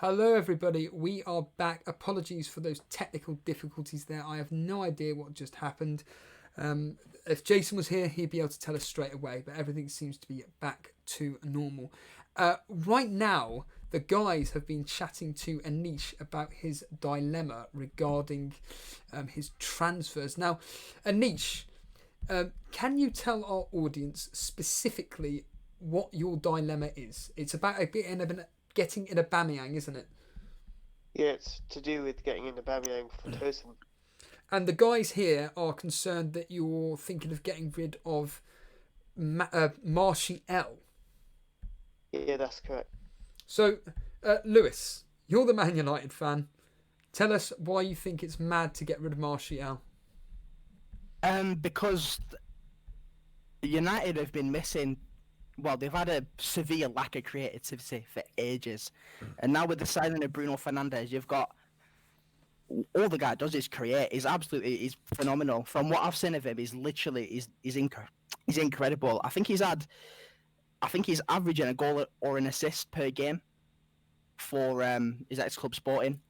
Hello, everybody. We are back. Apologies for those technical difficulties there. I have no idea what just happened. If Jason was here, he'd be able to tell us straight away, but everything seems to be back to normal. Right now, the guys have been chatting to Anish about his dilemma regarding his transfers. Now, Anish, can you tell our audience specifically what your dilemma is? It's about getting in a Aubameyang, isn't it? Yeah, it's to do with getting into Aubameyang for Tosin. And the guys here are concerned that you're thinking of getting rid of Martial. Yeah, that's correct. So, Lewis, you're the Man United fan. Tell us why you think it's mad to get rid of Martial. Because United have been missing. Well, they've had a severe lack of creativity for ages, and now with the signing of Bruno Fernandes, you've got all the guy does is create. He's phenomenal. From what I've seen of him, he's incredible. I think he's averaging a goal or an assist per game for his ex-club Sporting.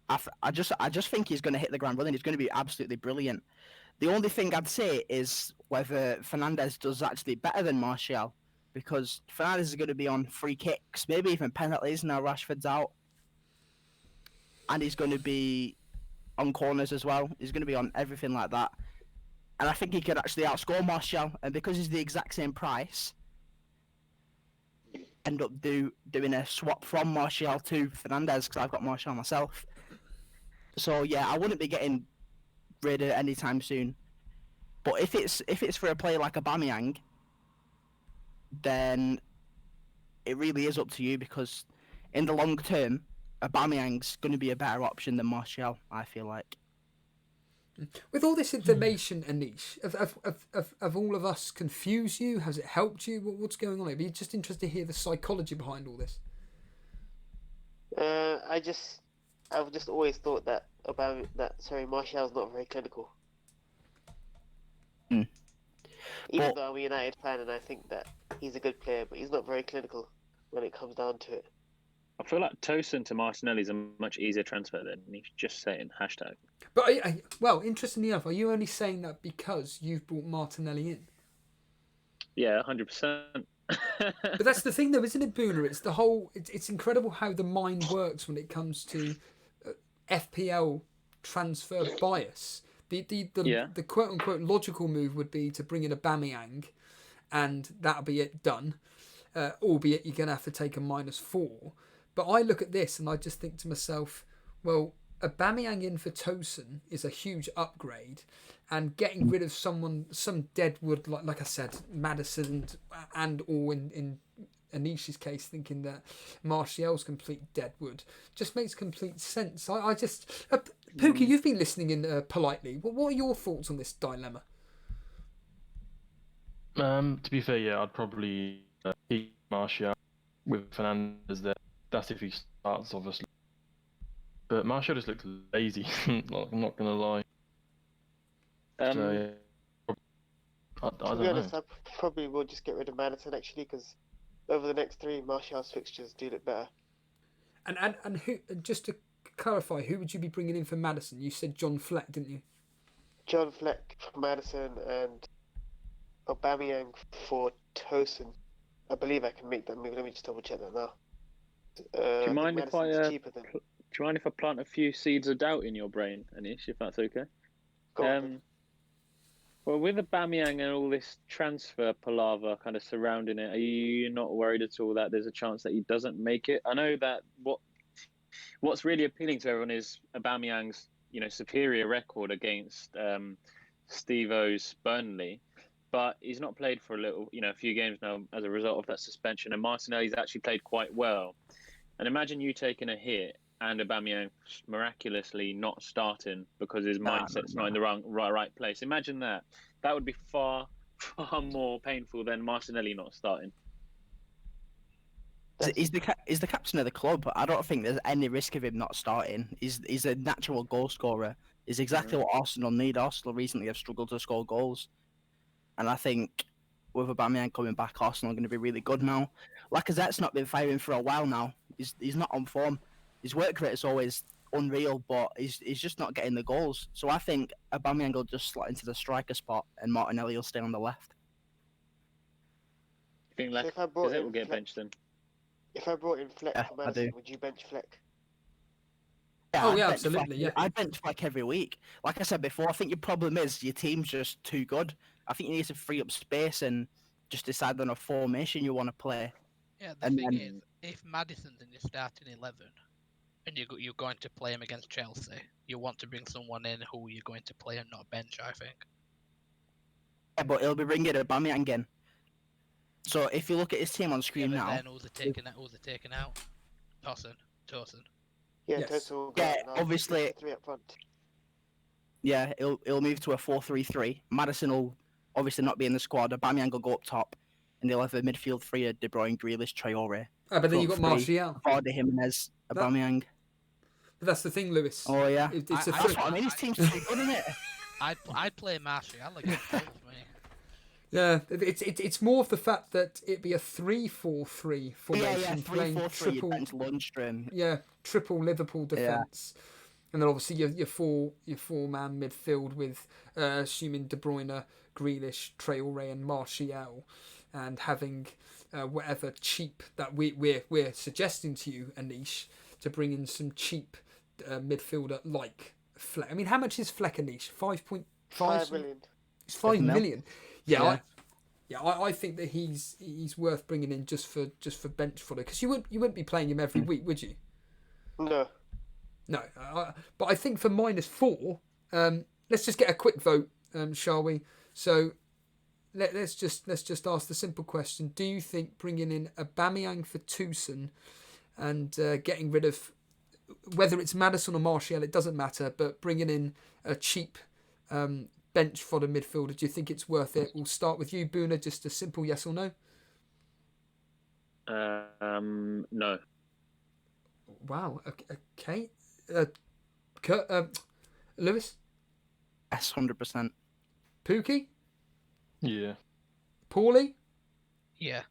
I just think he's going to hit the ground running. He's going to be absolutely brilliant. The only thing I'd say is whether Fernandes does actually better than Martial, because Fernandes is going to be on free kicks, maybe even penalties now Rashford's out. And he's going to be on corners as well. He's going to be on everything like that. And I think he could actually outscore Martial. And because he's the exact same price, end up doing a swap from Martial to Fernandes, because I've got Martial myself. So yeah, I wouldn't be getting rid of it anytime soon. But if it's for a player like Aubameyang, then it really is up to you, because in the long term, Aubameyang's going to be a better option than Martial, I feel like. With all this information, Anish, have all of us confused you? Has it helped you? What's going on? I'd be just interested to hear the psychology behind all this. I've just always thought that Martial's not very clinical. Even though I'm a United fan and I think that he's a good player, but he's not very clinical when it comes down to it. I feel like Tosin to Martinelli is a much easier transfer than he's just saying hashtag. But well, interestingly enough, are you only saying that because you've brought Martinelli in? Yeah, 100%. But that's the thing, though, isn't it, Booner? It's the whole. It's incredible how the mind works when it comes to FPL transfer bias. The quote unquote logical move would be to bring in a Aubameyang, and that'll be it done. Albeit you're gonna have to take a -4. But I look at this and I just think to myself, well, Aubameyang in for Tosin is a huge upgrade, and getting rid of some deadwood, like I said, Maddison or in Anish's case, thinking that Martial's complete deadwood, just makes complete sense. I just Pookie, you've been listening in politely. What are your thoughts on this dilemma? To be fair, yeah, I'd probably keep Martial with Fernandes there. That's if he starts, obviously. But Martial just looked lazy. I'm not gonna lie. So, yeah, I don't know. To be honest, I probably will just get rid of Maddison actually, because over the next 3, Martial's fixtures do look better. And who? Just to clarify, who would you be bringing in for Maddison? You said John Fleck, didn't you? John Fleck for Maddison and Aubameyang for Tosin. I believe I can make that move. Let me just double check that now. Do you mind if I plant a few seeds of doubt in your brain, Anish, if that's okay? Go on. Well, with Aubameyang and all this transfer palaver kind of surrounding it, are you not worried at all that there's a chance that he doesn't make it? I know that what's really appealing to everyone is Aubameyang's, superior record against Steve-O's Burnley, but he's not played for a few games now as a result of that suspension, and Martinelli's actually played quite well. And imagine you taking a hit and Aubameyang miraculously not starting because his mindset's not in the right place. Imagine that. That would be far, far more painful than Martinelli not starting. He's the captain of the club. I don't think there's any risk of him not starting. He's a natural goal scorer. He's exactly what Arsenal need. Arsenal recently have struggled to score goals. And I think with Aubameyang coming back, Arsenal are going to be really good now. Lacazette's not been firing for a while now. He's not on form. His work rate is always unreal, but he's just not getting the goals. So I think Aubameyang will just slot into the striker spot, and Martinelli will stay on the left. You think So if I Lacazette brought will in get Fleck, benched then? if I brought in Fleck Yeah, for I Madison, do. would you bench Fleck? Yeah, Oh, I'd yeah, bench absolutely, Fleck. yeah. I'd bench Fleck every week. Like I said before, I think your problem is your team's just too good. I think you need to free up space and just decide on a formation you want to play. Yeah, the And thing then- is, if Madison's in your starting 11 and you're going to play him against Chelsea, you want to bring someone in who you're going to play and not bench, I think. Yeah, but he'll be bringing Aubameyang in. So if you look at his team on Yeah, screen but now, then who's they taking out? Tosin. Yeah, Yes. total. Yeah, obviously- 3 up front. yeah, he'll move to a 4-3-3. Madison will obviously not be in the squad. Aubameyang will go up top, and they'll have a midfield three of De Bruyne, Grealish, Traore. But then you've got Front three. Martial. Vardy, Jimenez, Aubameyang. But that's the thing, Lewis. Oh yeah, It's I- a I- that's three. what I mean. His team's too good, isn't it? I'd play Martial against both, me. Yeah, it's more of the fact that it'd be a 3-4-3 formation Yeah, playing 3-4-3 triple. bench Lundstrom. Yeah, triple Liverpool defence, and then obviously your four-man midfield with assuming De Bruyne, Grealish, Traore, and Martial, and having whatever cheap that we're suggesting to you, Anish, to bring in some cheap midfielder like Fleck. I mean, how much is Fleck, Anish? 5.5 5 million. It's 5 mil. million. Yeah. Yeah. I think that he's worth bringing in just for bench fodder, because you wouldn't be playing him every week, would you? No. No, but I think for -4, let's just get a quick vote, shall we? So let's just ask the simple question: do you think bringing in Aubameyang for Toussaint and getting rid of, whether it's Maddison or Martial, it doesn't matter, but bringing in a cheap bench fodder midfielder, do you think it's worth it? We'll start with you, Boona. Just a simple yes or no. No. Wow. Okay. Kurt, Lewis, Yes, 100%. Pookie, Yeah. Paulie, Yeah.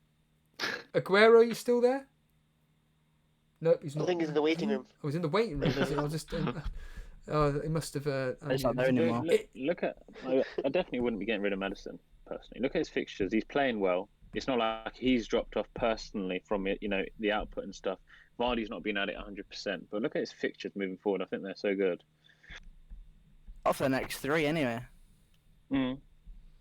Aguero. You still there? Nope, he's I not. think he's in the waiting room. I was in the waiting room. Was it? I was just. Oh, it must have. It's not there anymore. Look at. I definitely wouldn't be getting rid of Madison personally. Look at his fixtures. He's playing well. It's not like he's dropped off personally from it, the output and stuff. Vardy's not been at it 100%, but look at his fixtures moving forward. I think they're so good. Off the next three, anyway. Mm.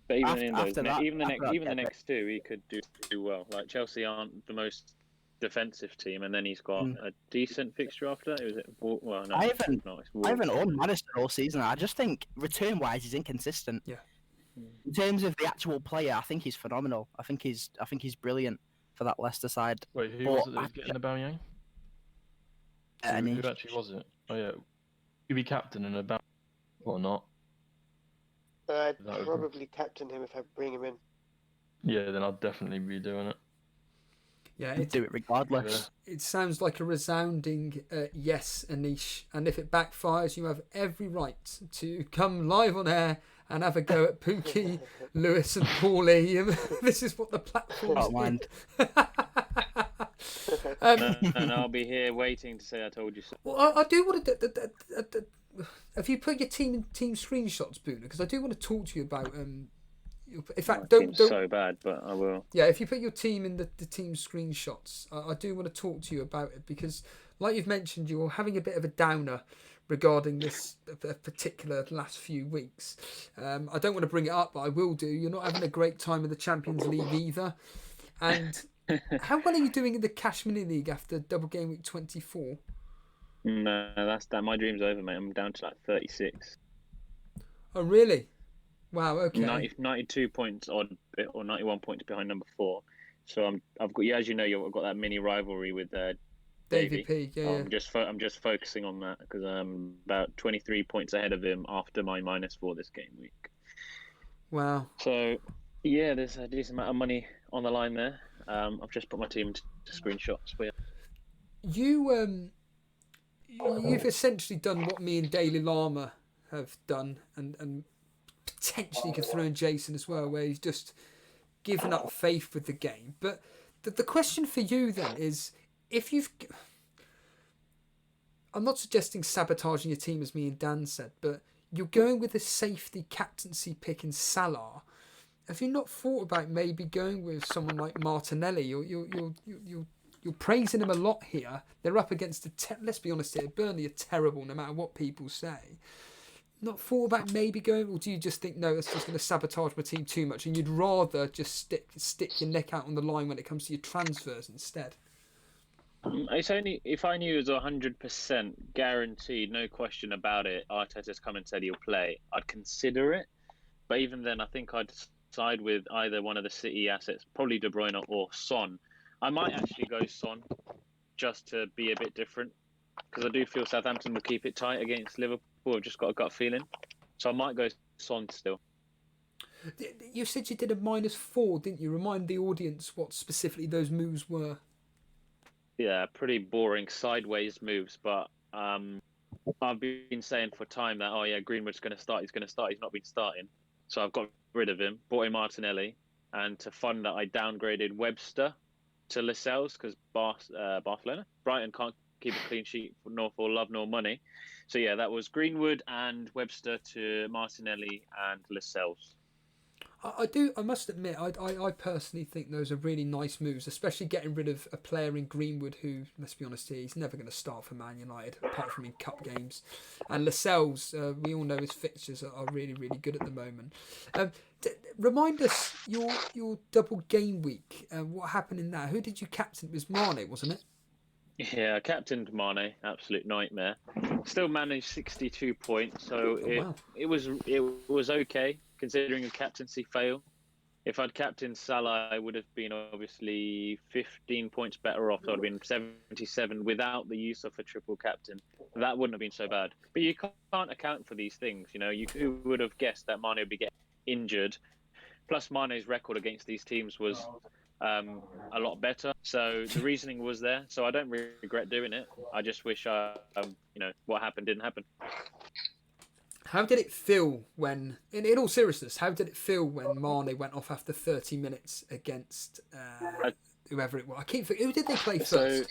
But even After- in those, after that- even the after that, next two, he could do well. Like Chelsea aren't the most defensive team, and then he's got a decent fixture after that. Well, no, I haven't- not. It's I haven't Wolves. owned Madison all season. I just think return-wise, he's inconsistent. Yeah. In terms of the actual player, I think he's phenomenal. I think he's brilliant for that Leicester side. Wait, who But was it that was getting Aubameyang? Who actually was it? Oh yeah, you be captain and Aubameyang or not? I'd That would- probably captain him if I bring him in. Yeah, then I'd definitely be doing it. Yeah, He'd do it regardless. it sounds like a resounding yes, Anish. And if it backfires, you have every right to come live on air and have a go at Pookie, Lewis, and Paulie. This is what the platform's Don't mind. And I'll be here waiting to say I told you so. Well, I do want to. Have you put your team screenshots, Boona? Because I do want to talk to you about. In fact, My don't. team's so bad, but I will. Yeah, if you put your team in the team screenshots, I do want to talk to you about it, because, like you've mentioned, you're having a bit of a downer regarding this particular last few weeks. I don't want to bring it up, but I will do. You're not having a great time in the Champions League either. And how well are you doing in the Cash Mini League after double game week 24? No, that's that. My dream's over, mate. I'm down to like 36. Oh, really? Wow, okay. 92 points odd, or 91 points behind number 4. So I've got, as you know, I've got that mini rivalry with Davey P. Yeah, I'm just focusing on that because I'm about 23 points ahead of him after my -4 this game week. Wow. So yeah, there's a decent amount of money on the line there. I've just put my team to screenshots. But yeah. You've essentially done what me and Daily Llama have done, and potentially could throw in Jason as well, where he's just given up faith with the game. But the question for you then is, if you've I'm not suggesting sabotaging your team as me and Dan said, but you're going with a safety captaincy pick in Salah. Have you not thought about maybe going with someone like Martinelli? You're praising him a lot here. They're up against let's be honest here, Burnley are terrible no matter what people say. Not thought about maybe going, or do you just think no, that's just going to sabotage my team too much, and you'd rather just stick your neck out on the line when it comes to your transfers instead? It's only if I knew it was 100% guaranteed, no question about it. Arteta's come and said he'll play. I'd consider it, but even then, I think I'd side with either one of the City assets, probably De Bruyne or Son. I might actually go Son, just to be a bit different, because I do feel Southampton will keep it tight against Liverpool. I've just got a gut feeling. So I might go Son still. You said you did a -4, didn't you? Remind the audience what specifically those moves were. Yeah, pretty boring sideways moves, but I've been saying for time that, oh yeah, Greenwood's going to start, he's not been starting. So I've got rid of him, bought in Martinelli, and to fund that I downgraded Webster to Lascelles because Brighton can't keep a clean sheet for love nor money. So yeah, that was Greenwood and Webster to Martinelli and Lascelles. I must admit, I personally think those are really nice moves, especially getting rid of a player in Greenwood who, let's be honest here, he's never going to start for Man United, apart from in cup games. And Lascelles, we all know his fixtures are really, really good at the moment. Remind us your double game week, what happened in that? Who did you captain? It was Mane, wasn't it? Yeah, captained Mane, absolute nightmare. Still managed 62 points, so it was okay considering a captaincy fail. If I'd captained Salah, I would have been obviously 15 points better off. So I'd have been 77 without the use of a triple captain. That wouldn't have been so bad. But you can't account for these things. You know, who would have guessed that Mane would be getting injured? Plus, Mane's record against these teams was a lot better. So the reasoning was there. So I don't regret doing it. I just wish, what happened didn't happen. How did it feel when, in all seriousness, how did it feel when Mane went off after 30 minutes against whoever it was? I keep forgetting. Who did they play first?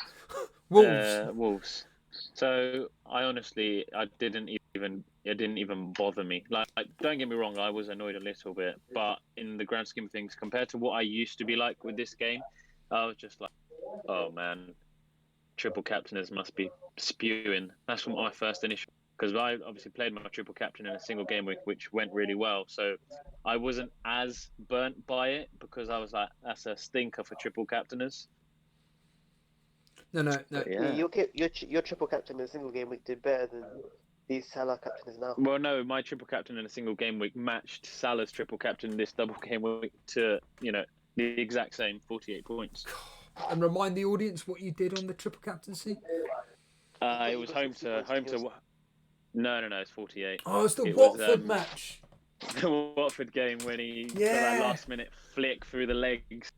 Wolves. Wolves. So it didn't even bother me. Like, don't get me wrong, I was annoyed a little bit, but in the grand scheme of things, compared to what I used to be like with this game, I was just like, oh man, triple captainers must be spewing. That's what my first initial, because I obviously played my triple captain in a single game week, which went really well. So I wasn't as burnt by it because I was like, that's a stinker for triple captainers. No. Yeah. Your triple captain in a single game week did better than these Salah captains now. Well, no, my triple captain in a single game week matched Salah's triple captain this double game week to, the exact same 48 points. And remind the audience what you did on the triple captaincy. It was home to. No, it's 48. Oh, it's the Watford match. The Watford game when he got that last minute flick through the legs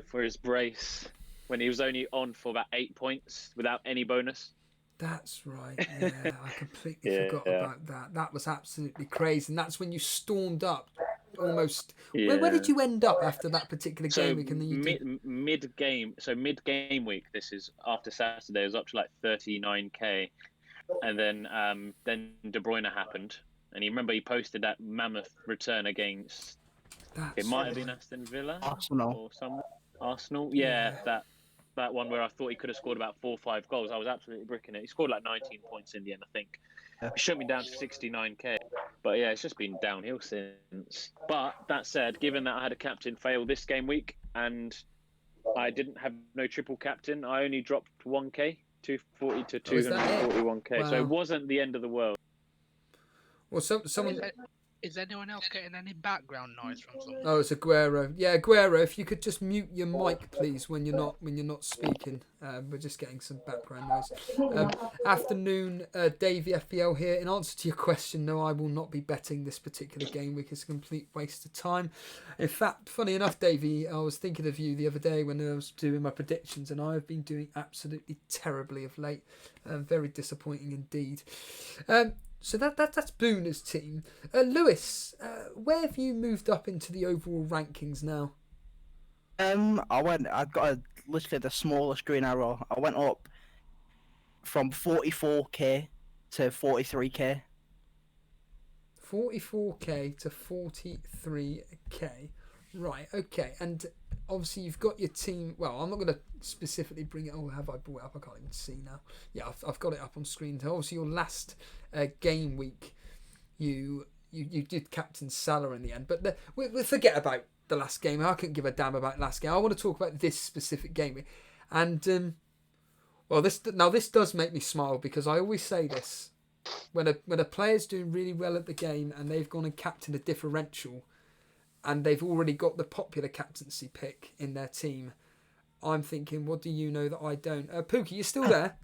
for his brace when he was only on for about 8 points without any bonus. That's right. Yeah, I completely forgot about that. That was absolutely crazy, and that's when you stormed up. Almost. Yeah. Where did you end up after that particular game week? And then mid game week. This is after Saturday. It was up to like 39k, and then De Bruyne happened, and you remember he posted that mammoth return against. It might have been Aston Villa, Arsenal. Yeah, that one where I thought he could have scored about 4 or 5 goals. I was absolutely bricking it. He scored like 19 points in the end, I think. It shut me down to 69k. But yeah, it's just been downhill since. But that said, given that I had a captain fail this game week and I didn't have no triple captain, I only dropped 1k, 240 to 241k. Wow. So it wasn't the end of the world. Well, someone... Is anyone else getting any background noise from someone? Oh, it's Aguero. Yeah, Aguero, if you could just mute your mic, please, when you're not speaking. We're just getting some background noise. Afternoon, Davey FPL here. In answer to your question, no, I will not be betting this particular game week. It's a complete waste of time. In fact, funny enough, Davey, I was thinking of you the other day when I was doing my predictions, and I've been doing absolutely terribly of late. Very disappointing indeed. So that's Booner's team. Lewis, where have you moved up into the overall rankings now? I got literally the smallest green arrow. I went up from 44k to 43k. 44k to 43k. Right, okay. And obviously you've got your team. Well, I'm not going to specifically bring it. Oh, have I brought it up? I can't even see now. Yeah, I've got it up on screen. So obviously your last game week, you did captain Salah in the end. But we'll forget about the last game. I couldn't give a damn about last game. I want to talk about this specific game week. And well, this does make me smile, because I always say this. When a player's doing really well at the game and they've gone and captained a differential and they've already got the popular captaincy pick in their team, I'm thinking, what do you know that I don't? Pookie, you still there?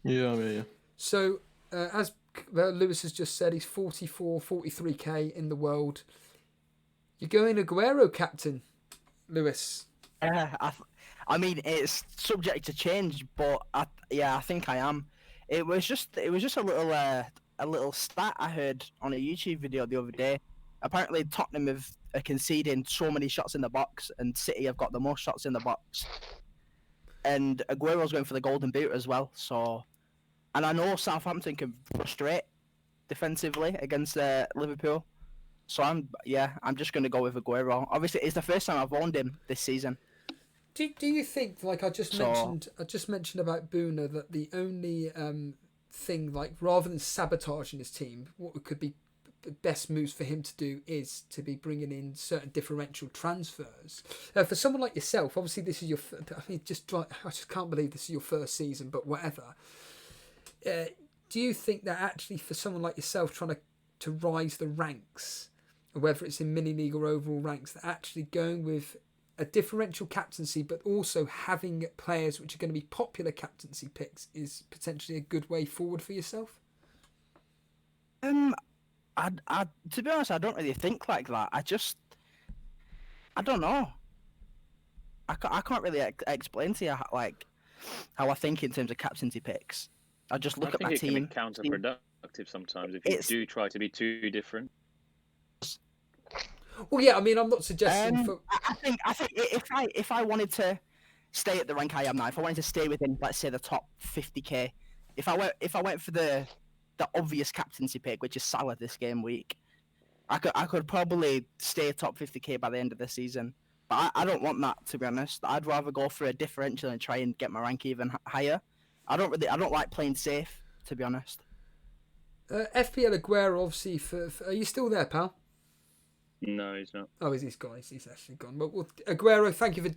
Yeah, I'm here. So, as Lewis has just said, he's 43k in the world. You're going Aguero captain, Lewis. I mean, it's subject to change, but I think I am. It was just a little stat I heard on a YouTube video the other day. Apparently, Tottenham are conceding so many shots in the box, and City have got the most shots in the box. And Aguero's going for the Golden Boot as well. So, and I know Southampton can frustrate defensively against Liverpool. So I'm just going to go with Aguero. Obviously, it's the first time I've owned him this season. Do you think, like I just mentioned about Buna, that the only thing, like, rather than sabotaging his team, what could be the best moves for him to do is to be bringing in certain differential transfers? For someone like yourself, obviously this is I just can't believe this is your first season, but whatever. Do you think that actually for someone like yourself trying to rise the ranks, whether it's in mini league or overall ranks, that actually going with a differential captaincy, but also having players which are going to be popular captaincy picks is potentially a good way forward for yourself? I to be honest, I don't really think like that. I don't know. I can't really explain to you how I think in terms of captaincy picks. I just look at my team. It can be counterproductive sometimes if you do try to be too different. Well, yeah, I mean, I'm not suggesting. I think if I wanted to stay at the rank I am now, if I wanted to stay within, let's say, the top 50k, if I went for the obvious captaincy pick, which is Salah this game week, I could probably stay top 50k by the end of the season. But I don't want that, to be honest. I'd rather go for a differential and try and get my rank even higher. I don't like playing safe, to be honest. FPL Aguero, obviously, are you still there, pal? No, he's not. Oh, he's gone. He's actually gone. But Aguero, thank you for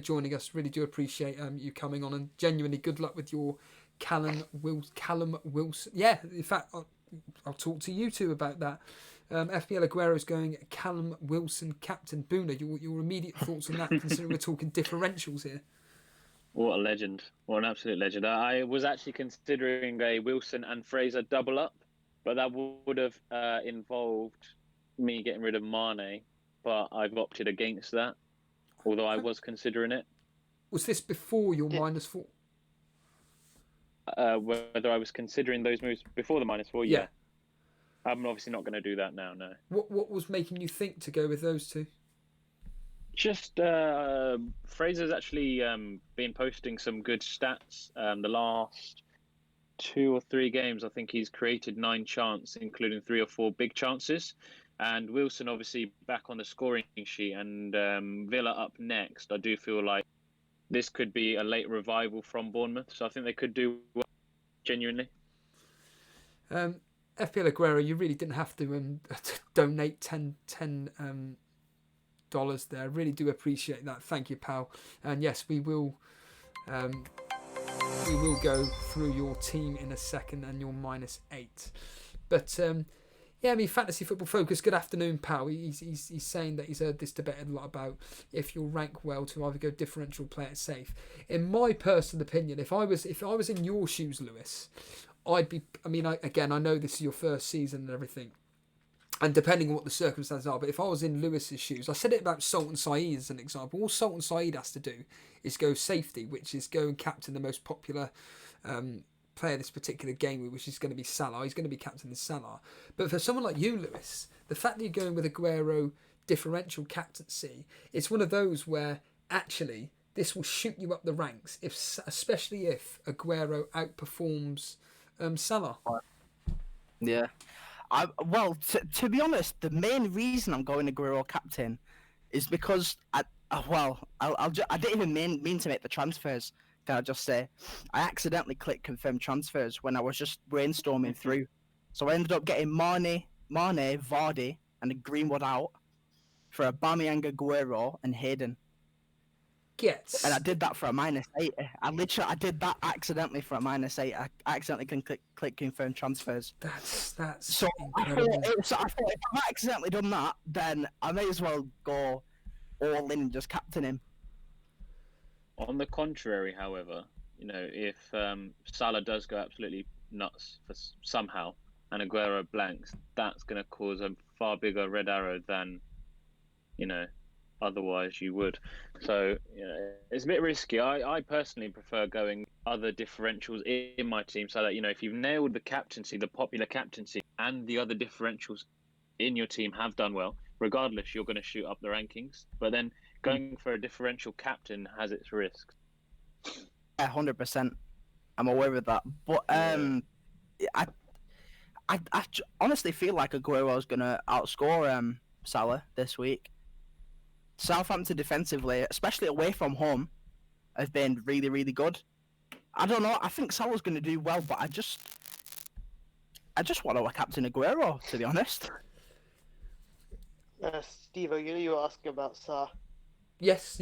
joining us. Really do appreciate you coming on, and genuinely good luck with your Callum Wilson. Yeah, in fact, I'll talk to you two about that. FPL Aguero is going Callum Wilson captain. Boona, your immediate thoughts on that, considering we're talking differentials here? What a legend. What an absolute legend. I was actually considering a Wilson and Fraser double up, but that would have involved me getting rid of Mane, but I've opted against that, although I was considering it. Was this before your -4? Whether I was considering those moves before the -4, yeah. I'm obviously not going to do that now, no. What was making you think to go with those two? Just Fraser's actually been posting some good stats. The last 2 or 3 games, I think he's created 9 chances, including 3 or 4 big chances. And Wilson obviously back on the scoring sheet, and Villa up next. I do feel like this could be a late revival from Bournemouth, so I think they could do well, genuinely. FPL Aguero, you really didn't have to donate $10 there. I really do appreciate that. Thank you, pal. And yes, we will go through your team in a second and your -8. But yeah, I mean, Fantasy Football Focus, good afternoon, pal. He's saying that he's heard this debated a lot about if you'll rank well to either go differential, play it safe. In my personal opinion, if I was in your shoes, Lewis, I'd be. I mean, I know this is your first season and everything, and depending on what the circumstances are, but if I was in Lewis's shoes, I said it about Sultan Saeed as an example. All Sultan Saeed has to do is go safety, which is go and captain the most popular player this particular game, which is going to be Salah. He's going to be captaining Salah. But for someone like you, Lewis, the fact that you're going with Aguero differential captaincy, it's one of those where actually this will shoot you up the ranks, especially if Aguero outperforms Salah. Yeah. Well, to be honest, the main reason I'm going Aguero captain is because I didn't even mean to make the transfers. Can I just say, I accidentally clicked confirm transfers when I was just brainstorming through, so I ended up getting Mane, Vardy, and Greenwood out for Aubameyang, Aguero, and Hayden. And I did that for a -8. I did that accidentally for a -8. I accidentally can click confirm transfers. That's so incredible. I thought if I've accidentally done that, then I may as well go all in and just captain him. On the contrary, however, if Salah does go absolutely nuts for somehow and Aguero blanks, that's going to cause a far bigger red arrow than, otherwise you would. So, it's a bit risky. I personally prefer going other differentials in my team so that, if you've nailed the captaincy, the popular captaincy, and the other differentials in your team have done well, regardless, you're going to shoot up the rankings. But then going for a differential captain has its risks. Yeah, 100%. I'm aware of that. But I honestly feel like Aguero is going to outscore Salah this week. Southampton defensively, especially away from home, have been really, really good. I don't know. I think Salah's going to do well, but I just want to captain Aguero, to be honest. Steve, you were asking about Sarr. Yes.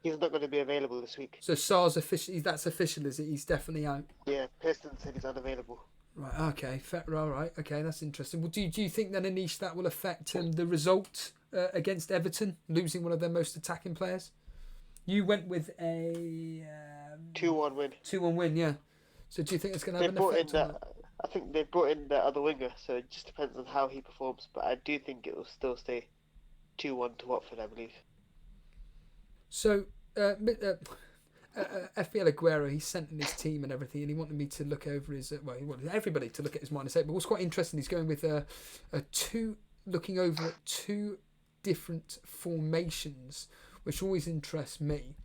He's not going to be available this week. So Sarr's official. That's official, is it? He's definitely out. Yeah, Pearson said he's unavailable. Right. Okay. All right. Okay. That's interesting. Well, do you think then, Anish, that will affect the result against Everton, losing one of their most attacking players? You went with a 2-1 win. 2-1 win. Yeah. So do you think it's going to have an effect on that? I think they brought in the other winger, so it just depends on how he performs. But I do think it will still stay 2-1 to Watford, I believe. So, FPL Aguero, he sent in his team and everything, and he wanted me to look over his. He wanted everybody to look at his -8. But what's quite interesting, he's going with looking over at two different formations, which always interests me.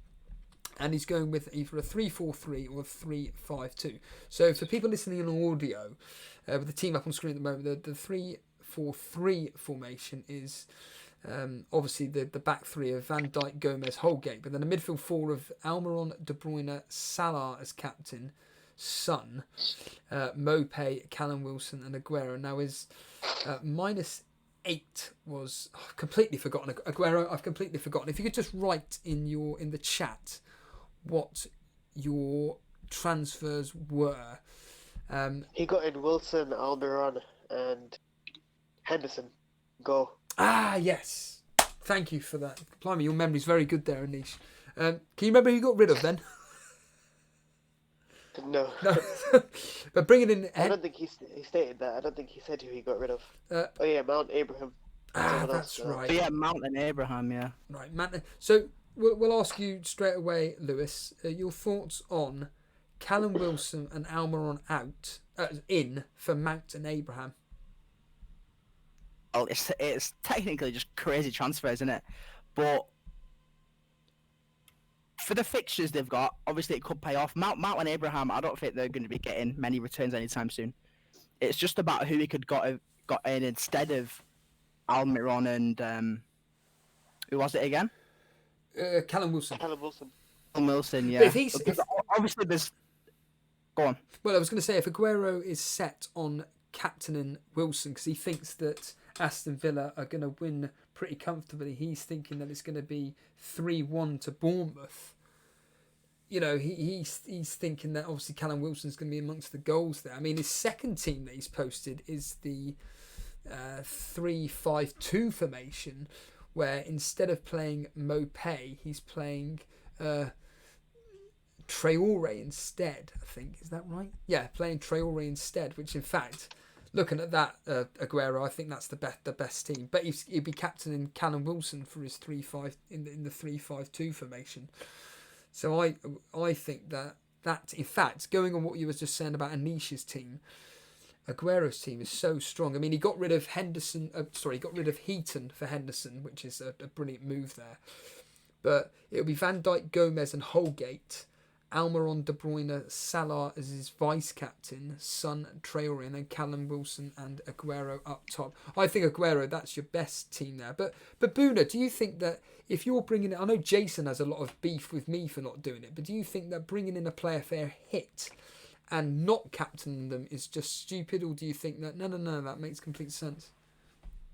And he's going with either a 3-4-3 or a 3-5-2. So for people listening on audio, with the team up on screen at the moment, the 3-4-3 formation is obviously the back three of Van Dijk, Gomez, Holgate, but then a midfield four of Almiron, De Bruyne, Salah as captain, Son, Mopé, Callum Wilson, and Aguero. Now his -8 was I've completely forgotten. Aguero, I've completely forgotten. If you could just write in the chat what your transfers were. He got in Wilson, Almiron, and Henderson. Go. Ah, yes. Thank you for that. Blimey, your memory's very good there, Anish. Can you remember who you got rid of then? No. But bringing in... I don't think he stated that. I don't think he said who he got rid of. Mount Abraham. That's right. Yeah, Mount and Abraham, yeah. Right, so we'll ask you straight away, Lewis, your thoughts on Callum Wilson and Almiron out, in for Mount and Abraham. Well, it's technically just crazy transfers, isn't it? But for the fixtures they've got, obviously it could pay off. Mount and Abraham, I don't think they're going to be getting many returns anytime soon. It's just about who he could got in instead of Almiron and who was it again? Callum Wilson. Callum Wilson, yeah. But if obviously there's... Go on. Well, I was going to say, if Aguero is set on captaining Wilson because he thinks that Aston Villa are going to win pretty comfortably, he's thinking that it's going to be 3-1 to Bournemouth. He's thinking that obviously Callum Wilson's going to be amongst the goals there. I mean, his second team that he's posted is the 3-5-2 formation, where instead of playing Mopé, he's playing Traoré instead, I think. Is that right? Yeah, playing Traoré instead, which in fact, looking at that, Aguero, I think that's the best team. But he'd be captaining Callum Wilson for his 3-5 in the 3-5-2 formation. So I think that in fact, going on what you were just saying about Anish's team, Aguero's team is so strong. I mean, he got rid of Heaton for Henderson, which is a brilliant move there. but it'll be Van Dijk, Gomez, and Holgate. Almiron, De Bruyne, Salah as his vice captain, Son, Traore, and then Callum Wilson and Aguero up top. I think Aguero, that's your best team there. But Boona, do you think that if you're bringing it, I know Jason has a lot of beef with me for not doing it, but do you think that bringing in a player for a hit and not captaining them is just stupid, or do you think that no, that makes complete sense?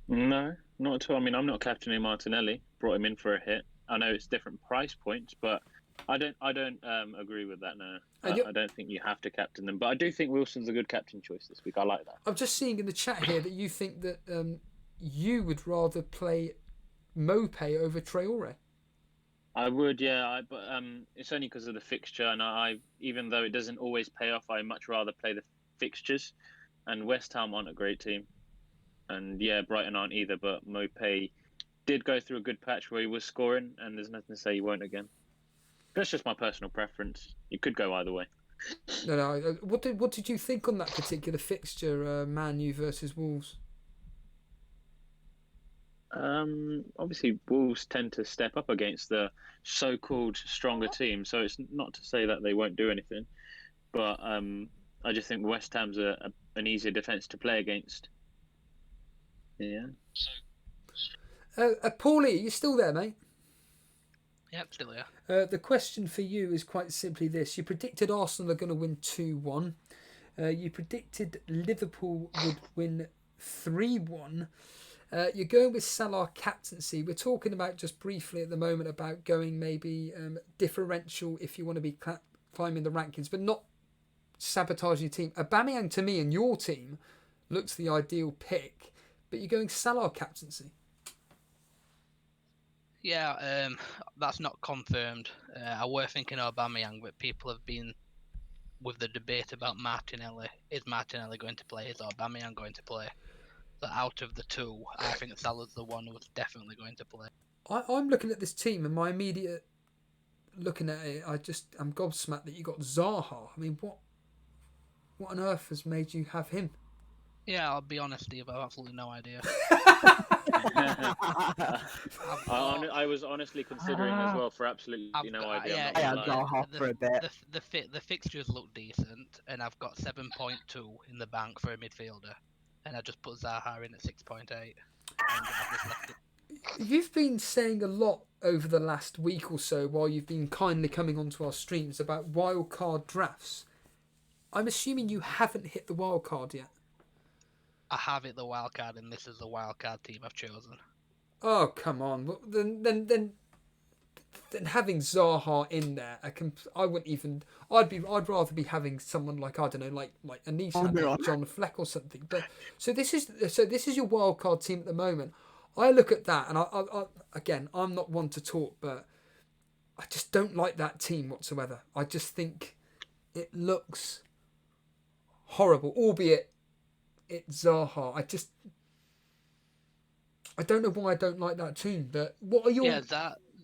No, not at all. I mean, I'm not captaining Martinelli. Brought him in for a hit. I know it's different price points, but I don't agree with that. No, I don't think you have to captain them. But I do think Wilson's a good captain choice this week. I like that. I'm just seeing in the chat here that you think that you would rather play Mopé over Traore. I would, yeah. But it's only because of the fixture, and I even though it doesn't always pay off, I much rather play the fixtures. And West Ham aren't a great team, and yeah, Brighton aren't either. But Mopé did go through a good patch where he was scoring, and there's nothing to say he won't again. That's just my personal preference. It could go either way. No. What did you think on that particular fixture, Man U versus Wolves? Obviously, Wolves tend to step up against the so-called stronger team, so it's not to say that they won't do anything. But I just think West Ham's an easier defence to play against. Yeah. Paulie, are you still there, mate? Yep, still here. The question for you is quite simply this. You predicted Arsenal are going to win 2-1. You predicted Liverpool would win 3-1. You're going with Salah captaincy. We're talking about just briefly at the moment about going maybe differential if you want to be climbing the rankings, but not sabotaging your team. Aubameyang to me and your team looks the ideal pick, but you're going Salah captaincy. Yeah, that's not confirmed. I were thinking Aubameyang, but people have been with the debate about Martinelli. Is Martinelli going to play? Is Aubameyang going to play? So out of the two, I think Salah's the one who's definitely going to play. I'm looking at this team, and my immediate looking at it, I'm gobsmacked that you got Zaha. I mean, what on earth has made you have him? Yeah, I'll be honest, Steve. I have absolutely no idea. I was honestly considering as well for absolutely no idea. The fixtures look decent, and I've got 7.2 in the bank for a midfielder, and I just put Zaha in at 6.8. You've been saying a lot over the last week or so while you've been kindly coming onto our streams about wildcard drafts. I'm assuming you haven't hit the wildcard yet. I have hit the wildcard, and this is the wildcard team I've chosen. Oh, come on! Well, then having Zaha in there, I wouldn't even. I'd rather be having someone like I don't know, like Anissa, like John Fleck or something. But so this is your wildcard team at the moment. I look at that, and I'm not one to talk, but I just don't like that team whatsoever. I just think it looks horrible, albeit it's Zaha. I don't know why I don't like that team, but what are your... Yeah,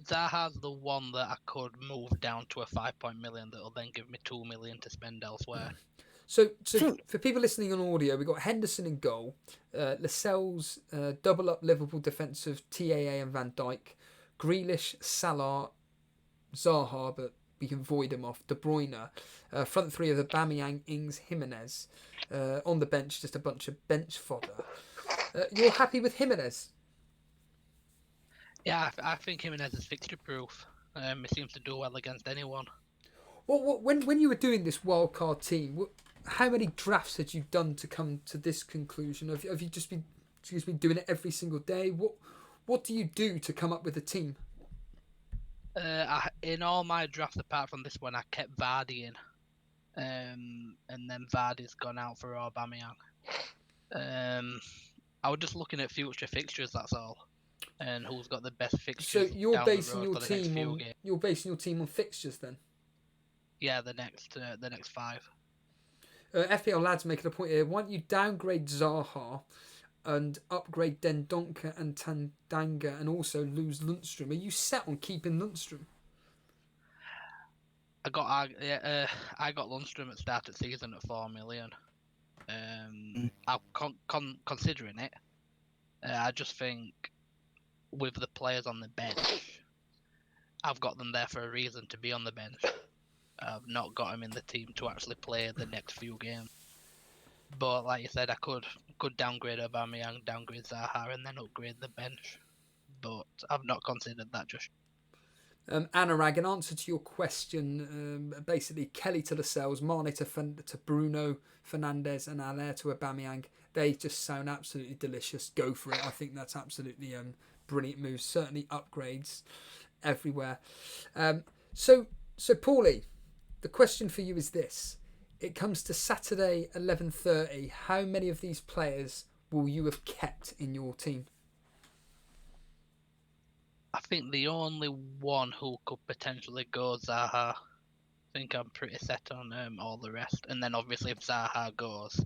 Zaha's the one that I could move down to a 5 million that'll then give me 2 million to spend elsewhere. So for people listening on audio, we've got Henderson in goal, Lascelles double up Liverpool defensive, TAA and Van Dijk, Grealish, Salah, Zaha, but we can void him off, De Bruyne, front three of Aubameyang, Ings, Jimenez, on the bench, just a bunch of bench fodder. You're happy with Jimenez? Yeah, I think Jimenez is fixture proof. He seems to do well against anyone. When you were doing this wildcard team, how many drafts had you done to come to this conclusion? Have you just been doing it every single day? What do you do to come up with a team? In all my drafts apart from this one, I kept Vardy in, and then Vardy's gone out for Aubameyang. I was just looking at future fixtures, that's all, and who's got the best fixtures. So you're basing your team on fixtures then? Yeah, the next 5. FPL lads making a point here. Why don't you downgrade Zaha and upgrade Dendoncker and Tandanga and also lose Lundstrom? Are you set on keeping Lundstrom? I got Lundstrom at start of season at 4 million. I'm considering it. I just think with the players on the bench, I've got them there for a reason to be on the bench. I've not got them in the team to actually play the next few games. But like you said, I could downgrade Aubameyang, downgrade Zaha, and then upgrade the bench. But I've not considered that just. Anurag, in answer to your question, basically Kelly to Lascelles, Mane to Bruno Fernandes, and Allaire to Aubameyang. They just sound absolutely delicious. Go for it. I think that's absolutely brilliant moves. Certainly upgrades everywhere. So Paulie, the question for you is this: it comes to Saturday 11:30. How many of these players will you have kept in your team? I think the only one who could potentially go Zaha. I think I'm pretty set on all the rest. And then obviously if Zaha goes,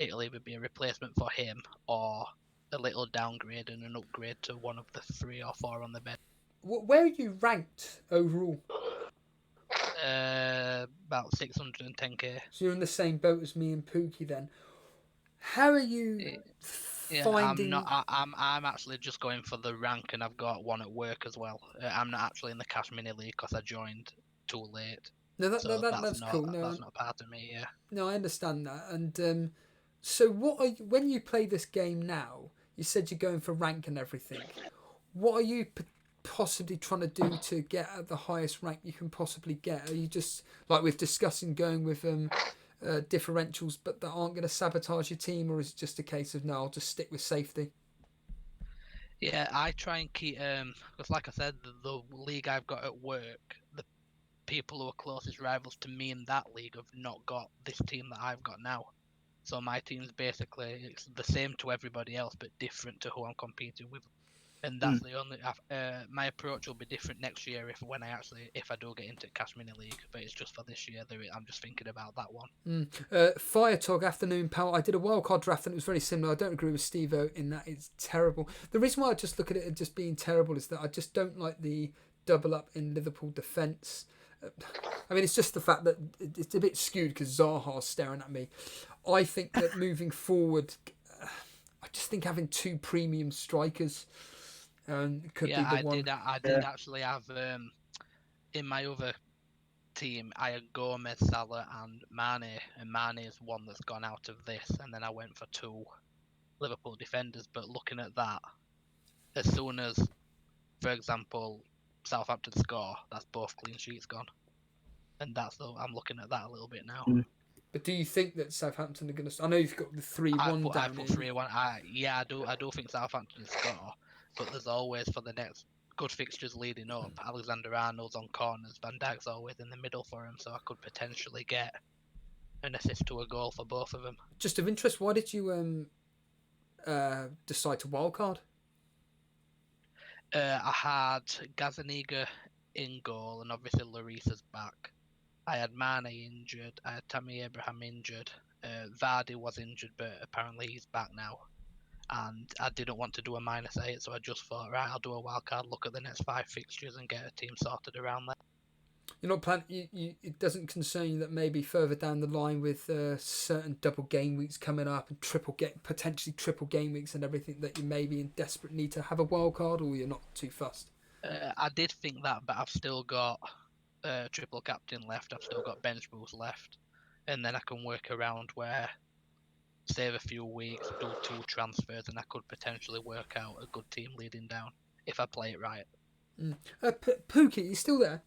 it'll either be a replacement for him or a little downgrade and an upgrade to one of the 3 or 4 on the bench. Where are you ranked overall? About 610k. So you're in the same boat as me and Pookie then. How are you finding? I'm actually just going for the rank, and I've got one at work as well. I'm not actually in the Cash Mini League because I joined too late. No, that's cool. No, that's not part of me. Yeah. No, I understand that. And so, what are you, when you play this game now? You said you're going for rank and everything. What are you possibly trying to do to get at the highest rank you can possibly get? Are you just like we're discussing going with differentials, but that aren't going to sabotage your team, or is it just a case of no, I'll just stick with safety? Yeah, I try and keep because, like I said, the league I've got at work, the people who are closest rivals to me in that league have not got this team that I've got now. So my team's basically it's the same to everybody else, but different to who I'm competing with. And that's the only. My approach will be different next year if I do get into Cash Mini League. But it's just for this year. I'm just thinking about that one. Fire Talk Afternoon Pal. I did a wildcard draft and it was very similar. I don't agree with Steve-O in that it's terrible. The reason why I just look at it as just being terrible is that I just don't like the double up in Liverpool defence. I mean, it's just the fact that it's a bit skewed because Zaha's staring at me. I think that moving forward, I just think having 2 premium strikers could be the one. I did actually have in my other team, I had Gomez, Salah, and Mane, and Mane is one that's gone out of this, and then I went for 2 Liverpool defenders. But looking at that, as soon as, for example, Southampton score, that's both clean sheets gone, and I'm looking at that a little bit now. But do you think that Southampton are going to? I know you've got the 3-1 down. I put 3-1. I do think Southampton score, but there's always for the next good fixtures leading up. Alexander-Arnold's on corners, Van Dijk's always in the middle for him, so I could potentially get an assist to a goal for both of them. Just of interest, why did you decide to wildcard? I had Gazaniga in goal, and obviously Lloris's back. I had Mane injured. I had Tammy Abraham injured. Vardy was injured, but apparently he's back now. And I didn't want to do a -8, so I just thought, right, I'll do a wildcard, look at the next 5 fixtures and get a team sorted around that. You're not planning. It doesn't concern you that maybe further down the line with certain double game weeks coming up and potentially triple game weeks and everything that you may be in desperate need to have a wildcard, or you're not too fussed? I did think that, but I've still got triple captain left. I've still got bench boost left, and then I can work around where save a few weeks, do 2 transfers, and I could potentially work out a good team leading down if I play it right. Pookie, you still there?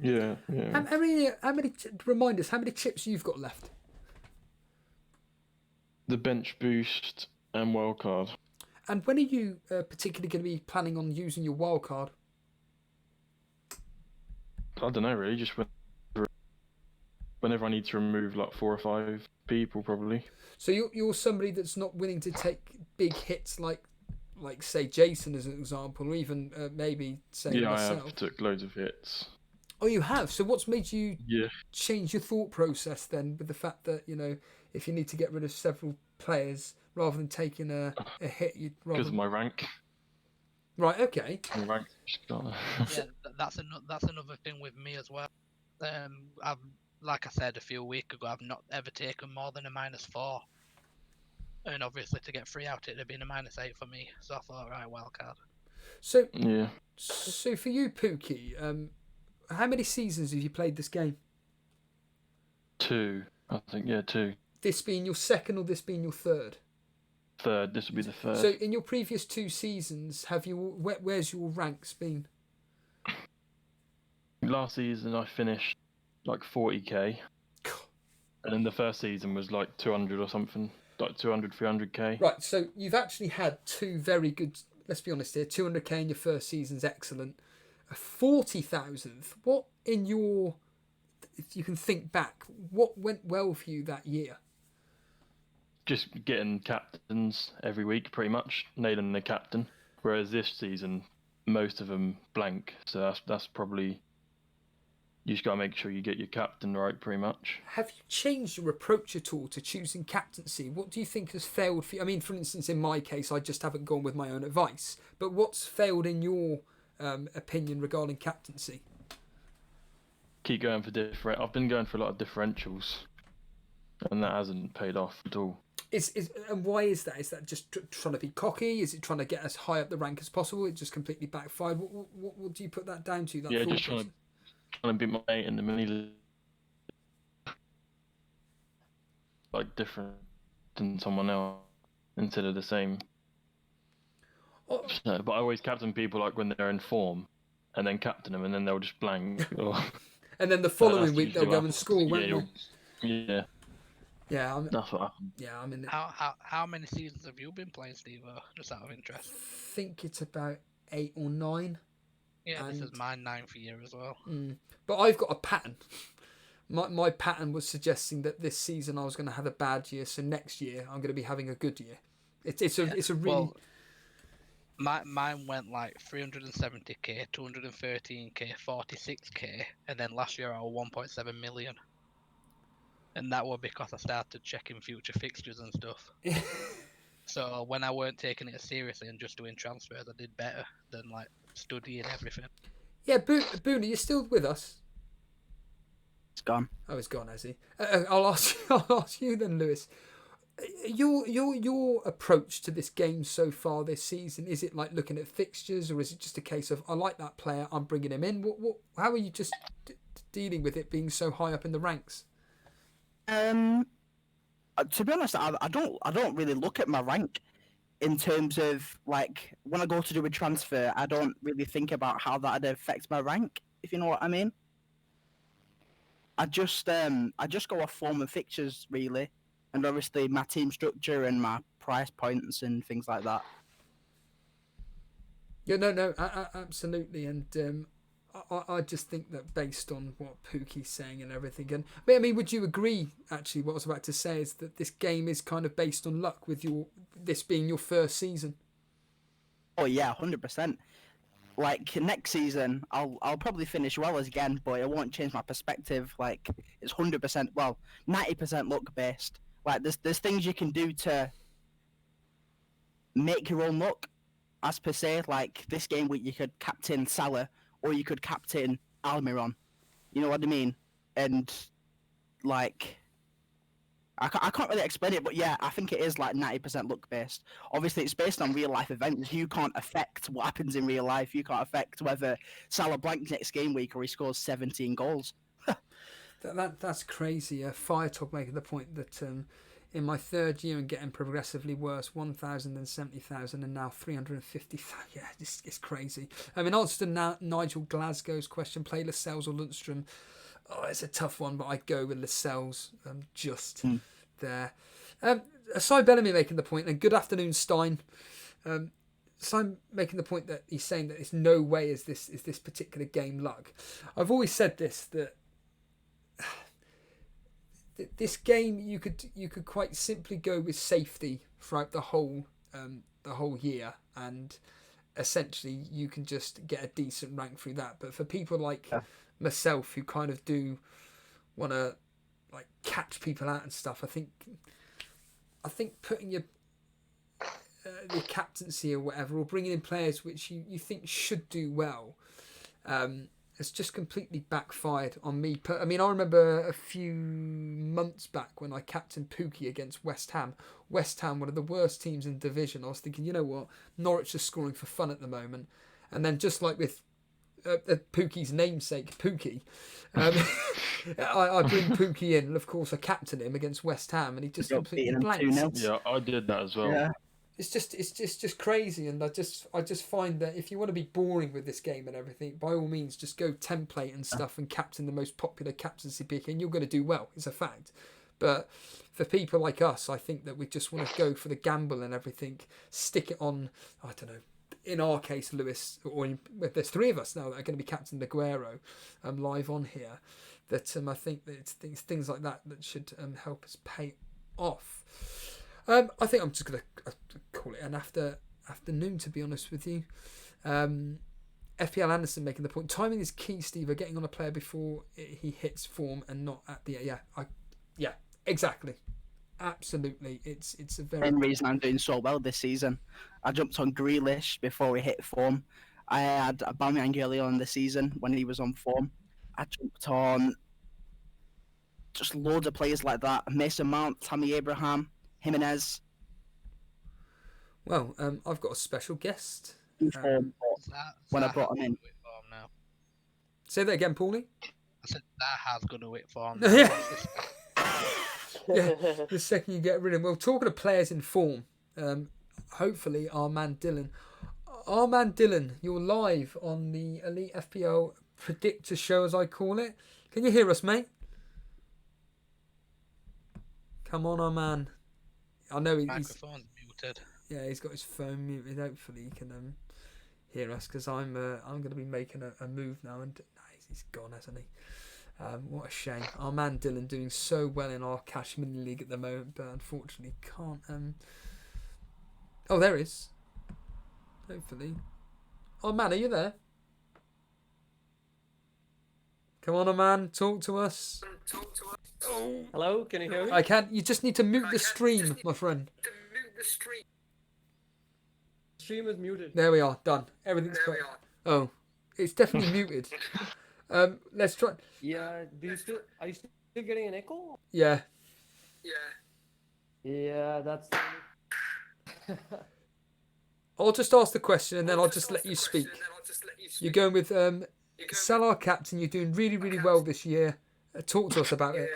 Yeah. How many? Remind us how many chips you've got left. The bench boost and wildcard. And when are you particularly going to be planning on using your wildcard? I don't know really. Just whenever I need to remove like 4 or 5 people, probably. So you're somebody that's not willing to take big hits like say Jason as an example, or even maybe say myself. I have took loads of hits. Oh, you have? So what's made you change your thought process then with the fact that, if you need to get rid of several players rather than taking a hit, you'd rather... Because of my rank. Right, okay. My rank. Yeah, that's another thing with me as well. I've, like I said a few weeks ago, I've not ever taken more than a -4. And obviously to get 3 out, it'd have been a -8 for me. So I thought, right, wildcard. So Yeah. So for you, Pookie, how many seasons have you played this game? 2, I think. Yeah, 2. This being your second or this being your third? Third. This would be the third. So in your previous 2 seasons, have you? Where's your ranks been? Last season I finished like 40k, and then the first season was like 200 or something, like 200, 300k. Right. So you've actually had 2 very good. Let's be honest here. 200k in your first season's excellent. A 40,000th. What in your? If you can think back, what went well for you that year? Just getting captains every week, pretty much nailing the captain. Whereas this season, most of them blank. So that's probably, you just gotta make sure you get your captain right, pretty much. Have you changed your approach at all to choosing captaincy? What do you think has failed for you? I mean, for instance, in my case, I just haven't gone with my own advice. But what's failed in your opinion regarding captaincy? Keep going for different. I've been going for a lot of differentials, and that hasn't paid off at all. And why is that? Is that just trying to be cocky? Is it trying to get as high up the rank as possible? It just completely backfired. What do you put that down to? That Yeah, just trying to beat my mate in the mini, like different than someone else instead of the same. Oh. So, but I always captain people like when they're in form, and then captain them, and then they'll just blank. And then the following week they'll go and score, won't they? Yeah. Yeah, that's what happened. Yeah, I mean. How many seasons have you been playing, Steve? Just out of interest. I think it's about 8 or 9. Yeah, this is my 9th year as well. But I've got a pattern. My pattern was suggesting that this season I was going to have a bad year, so next year I'm going to be having a good year. It's a really. Well, mine went like 370k, 213k, 46k, and then last year I was 1.7 million. And that was because I started checking future fixtures and stuff. So when I weren't taking it seriously and just doing transfers, I did better than like studying everything. Yeah, Boone, are you still with us? It's gone. Oh, it's gone, has he? I'll ask you then, Lewis. Your approach to this game so far this season, is it like looking at fixtures, or is it just a case of I like that player, I'm bringing him in? How are you just dealing with it being so high up in the ranks? To be honest, I don't really look at my rank in terms of like when I go to do a transfer. I don't really think about how that affects my rank, if you know what I mean. I just go off form and fixtures really, and obviously my team structure and my price points and things like that. Yeah, no, absolutely, and I just think that based on what Pookie's saying and everything, and I mean, would you agree? Actually, what I was about to say is that this game is kind of based on luck, with this being your first season. Oh yeah, 100%. Like next season, I'll probably finish well again, but it won't change my perspective. Like it's 100%, well, 90% luck based. Like there's things you can do to make your own luck, as per se. Like this game week, you could captain Salah or you could captain Almiron. You know what I mean? And like, I can't really explain it, but yeah, I think it is like 90% luck based. Obviously, it's based on real life events. You can't affect what happens in real life. You can't affect whether Salah blanks next game week or he scores 17 goals. That's crazy. Firetop making the point that in my third year and getting progressively worse, 1,000 and 70,000 and now 350,000. Yeah, it's crazy. I mean, answer to Nigel Glasgow's question, play Lascelles or Lundstrom. Oh, it's a tough one, but I'd go with Lascelles there. Aside Bellamy making the point, and good afternoon, Stein. Stein making the point that he's saying that it's no way is this particular game luck. I've always said this, that this game you could quite simply go with safety throughout the whole year, and essentially you can just get a decent rank through that. But for people like myself who kind of do want to like catch people out and stuff, I think putting your captaincy or whatever, or bringing in players which you think should do well, has just completely backfired on me. I mean, I remember a few months back when I captained Pookie against West Ham. West Ham, one of the worst teams in the division. I was thinking, you know what, Norwich are scoring for fun at the moment. And then just like with Pookie's namesake, Pookie, I bring Pookie in, and of course I captain him against West Ham, and he just completely blanks. Yeah, I did that as well. Yeah. It's just crazy, and I just find that if you want to be boring with this game and everything, by all means, just go template and stuff and captain the most popular captaincy pick, and you're going to do well. It's a fact. But for people like us, I think that we just want to go for the gamble and everything, stick it on. I don't know. In our case, Lewis, there's 3 of us now that are going to be captain Aguero, live on here. That I think that it's things like that should help us pay off. I think I'm just going to call it an afternoon, to be honest with you. FPL Anderson making the point. Timing is key, Steve. Getting on a player before he hits form and not at the... Yeah, exactly. Absolutely. It's a very... Main reason I'm doing so well this season. I jumped on Grealish before he hit form. I had Aubameyang early on in the season when he was on form. I jumped on just loads of players like that. Mason Mount, Tammy Abraham, Jimenez. Well, I've got a special guest. When I brought him in. Say that again, Paulie. I said that has gone to wit form. Yeah, the second you get rid of him. Well, talking of players in form, hopefully our man Dylan. Our man Dylan, you're live on the Elite FPL Predictor Show, as I call it. Can you hear us, mate? Come on, our man. I know Microphone's muted. Yeah, he's got his phone muted. Hopefully he can hear us, because I'm going to be making a move now, and he's gone, hasn't he? What a shame. Our man Dylan doing so well in our Cash Mini League at the moment, but unfortunately can't. Oh, there he is. Hopefully. Oh man, are you there? Come on, man, talk to us. Oh. Hello, can you hear me? I can't. You just need to mute the stream, my friend. The stream is muted. There we are. Done. Everything's correct. Oh, it's definitely muted. Let's try. Yeah. Are you still getting an echo? Yeah. Yeah, that's. I'll just ask the question and then I'll just let you speak. You're going with Salah captain. You're doing really, really well this year. Talk to us about it.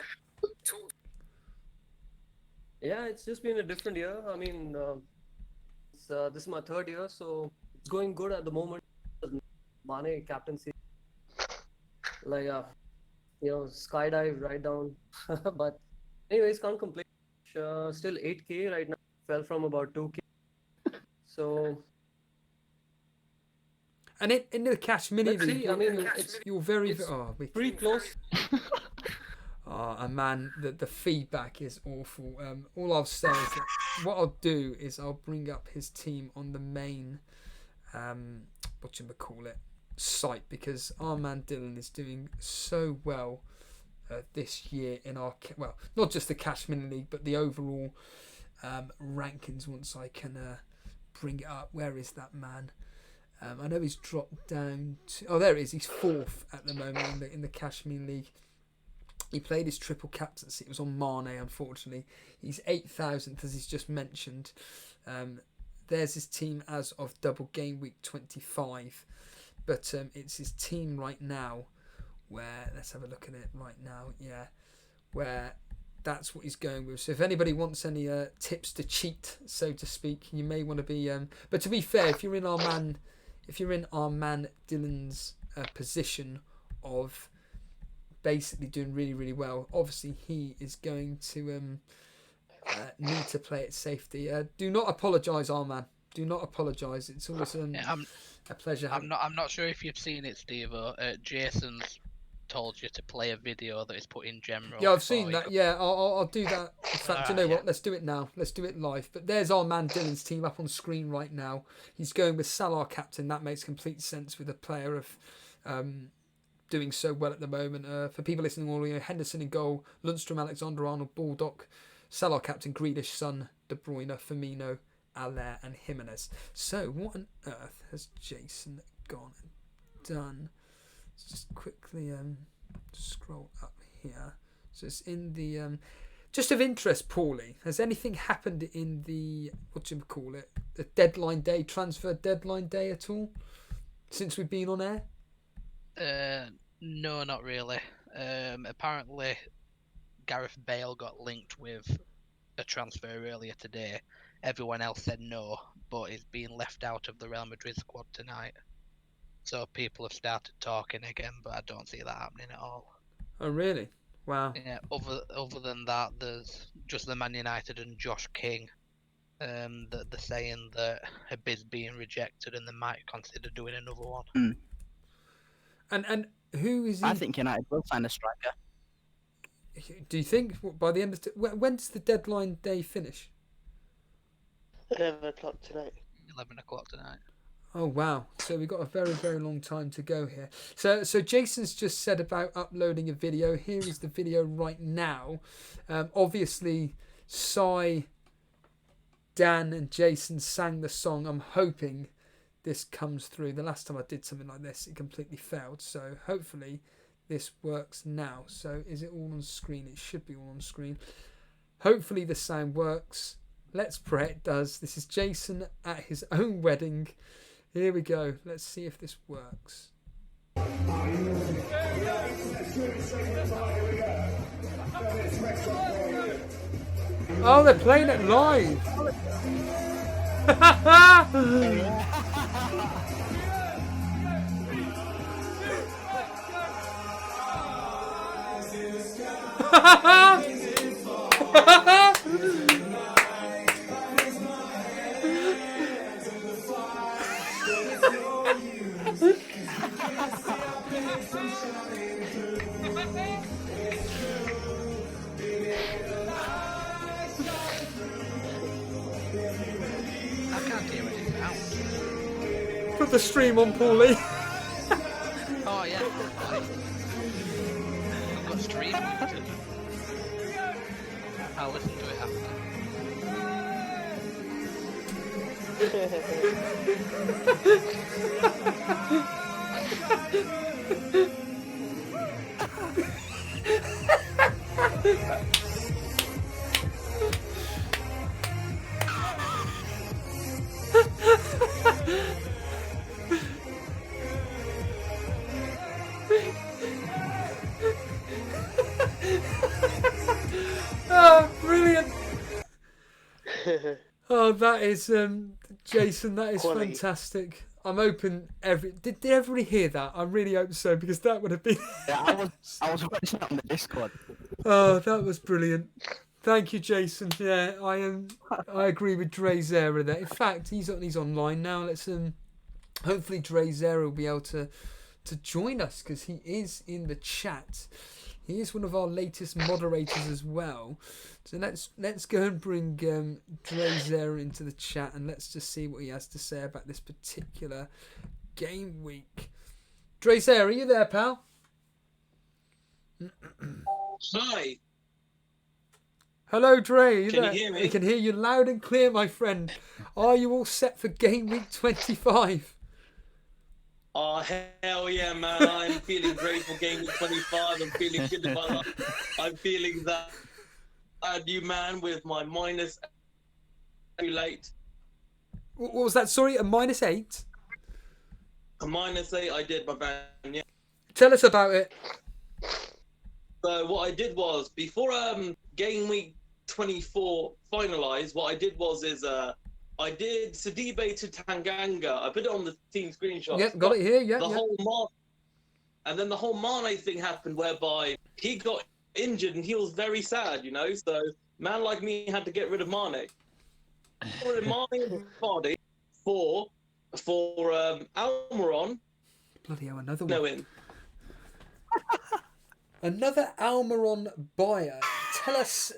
Yeah, it's just been a different year. I mean, this is my 3rd year, so it's going good at the moment. Mane captaincy, like skydive right down. But anyways, can't complain. Still 8K right now. Fell from about 2K. So. And in the Cash Mini League, I mean, you're very pretty close. And man, the feedback is awful. All I'll say is that what I'll do is I'll bring up his team on the main, site, because our man Dylan is doing so well this year in our, well, not just the Cash Mini League, but the overall rankings. Once I can bring it up, where is that man? I know he's dropped down to... Oh, there he is. He's 4th at the moment in the Cash Mini League. He played his triple captaincy. It was on Mane, unfortunately. He's 8,000th, as he's just mentioned. There's his team as of double game week 25. But it's his team right now where... Let's have a look at it right now. Yeah. Where that's what he's going with. So if anybody wants any tips to cheat, so to speak, you may want to be... But to be fair, if you're in our man Dylan's position of basically doing really, really well, obviously he is going to need to play at safety. Do not apologise, our man. Do not apologise. It's always a pleasure. I'm not sure if you've seen it, Steve. Jason's told you to play a video that is put in general. Yeah, I've seen that. Yeah, I'll do that. In fact, you know what? Let's do it now. Let's do it live. But there's our man Dylan's team up on screen right now. He's going with Salah captain. That makes complete sense with a player of doing so well at the moment. For people listening, all Henderson in goal, Lundstrom, Alexander-Arnold, Baldock, Salah captain, Grealish, Son, De Bruyne, Firmino, Allaire and Jimenez. So what on earth has Jason gone and done? Let's just quickly scroll up here. So it's in the just of interest, Paulie. Has anything happened in the the deadline day, transfer deadline day at all since we've been on air? No, not really. Apparently, Gareth Bale got linked with a transfer earlier today. Everyone else said no, but he's being left out of the Real Madrid squad tonight. So people have started talking again, but I don't see that happening at all. Oh, really? Wow. Yeah. Other than that, there's just the Man United and Josh King. That they're saying that a bid's being rejected and they might consider doing another one. And who is he? I think United will sign a striker. Do you think by the end of when does the deadline day finish? 11 o'clock tonight. 11 o'clock tonight. Oh wow! So we've got a very, very long time to go here. So Jason's just said about uploading a video. Here is the video right now. Obviously, Sai, Dan, and Jason sang the song. I'm hoping this comes through. The last time I did something like this, it completely failed. So hopefully, this works now. So is it all on screen? It should be all on screen. Hopefully, the sound works. Let's pray it does. This is Jason at his own wedding. Here we go. Let's see if this works. Oh, they're playing it live. Put the stream on, Paulie. Oh yeah. I've got stream muted. I'll listen to it Oh, brilliant. Oh, that is Jason, that is Quality. fantastic. I'm hoping did everybody hear that? I really hope so, because that would have been Yeah, I was watching it on the Discord. Oh, that was brilliant. Thank you, Jason. Yeah, I agree with Dre Zera there. In fact, he's online now. Let's hopefully Dre Zera will be able to join us, because he is in the chat. He is one of our latest moderators as well. So let's go and bring Dre Zera into the chat, and let's just see what he has to say about this particular game week. Dre Zera, are you there, pal? Hi. Hello, Dre. Can you hear me? I can hear you loud and clear, my friend. Are you all set for game week 25? Oh, hell yeah, man. I'm feeling great for game week 25. I'm feeling good about that. I'm feeling that new man with my minus too late. What was that? Sorry, a -8? A -8, I did, my man. Yeah. Tell us about it. So what I did was, before game week 24 finalised, what I did was I did Sidibe to Tanganga. I put it on the team screenshot. Yep, got it here. Yeah. And then the whole Mane thing happened, whereby he got injured and he was very sad, you know. So man like me had to get rid of Mane. Got rid of Mane and Vardy for Almiron. Bloody hell, another one. No in. Another Almiron buyer. Tell us,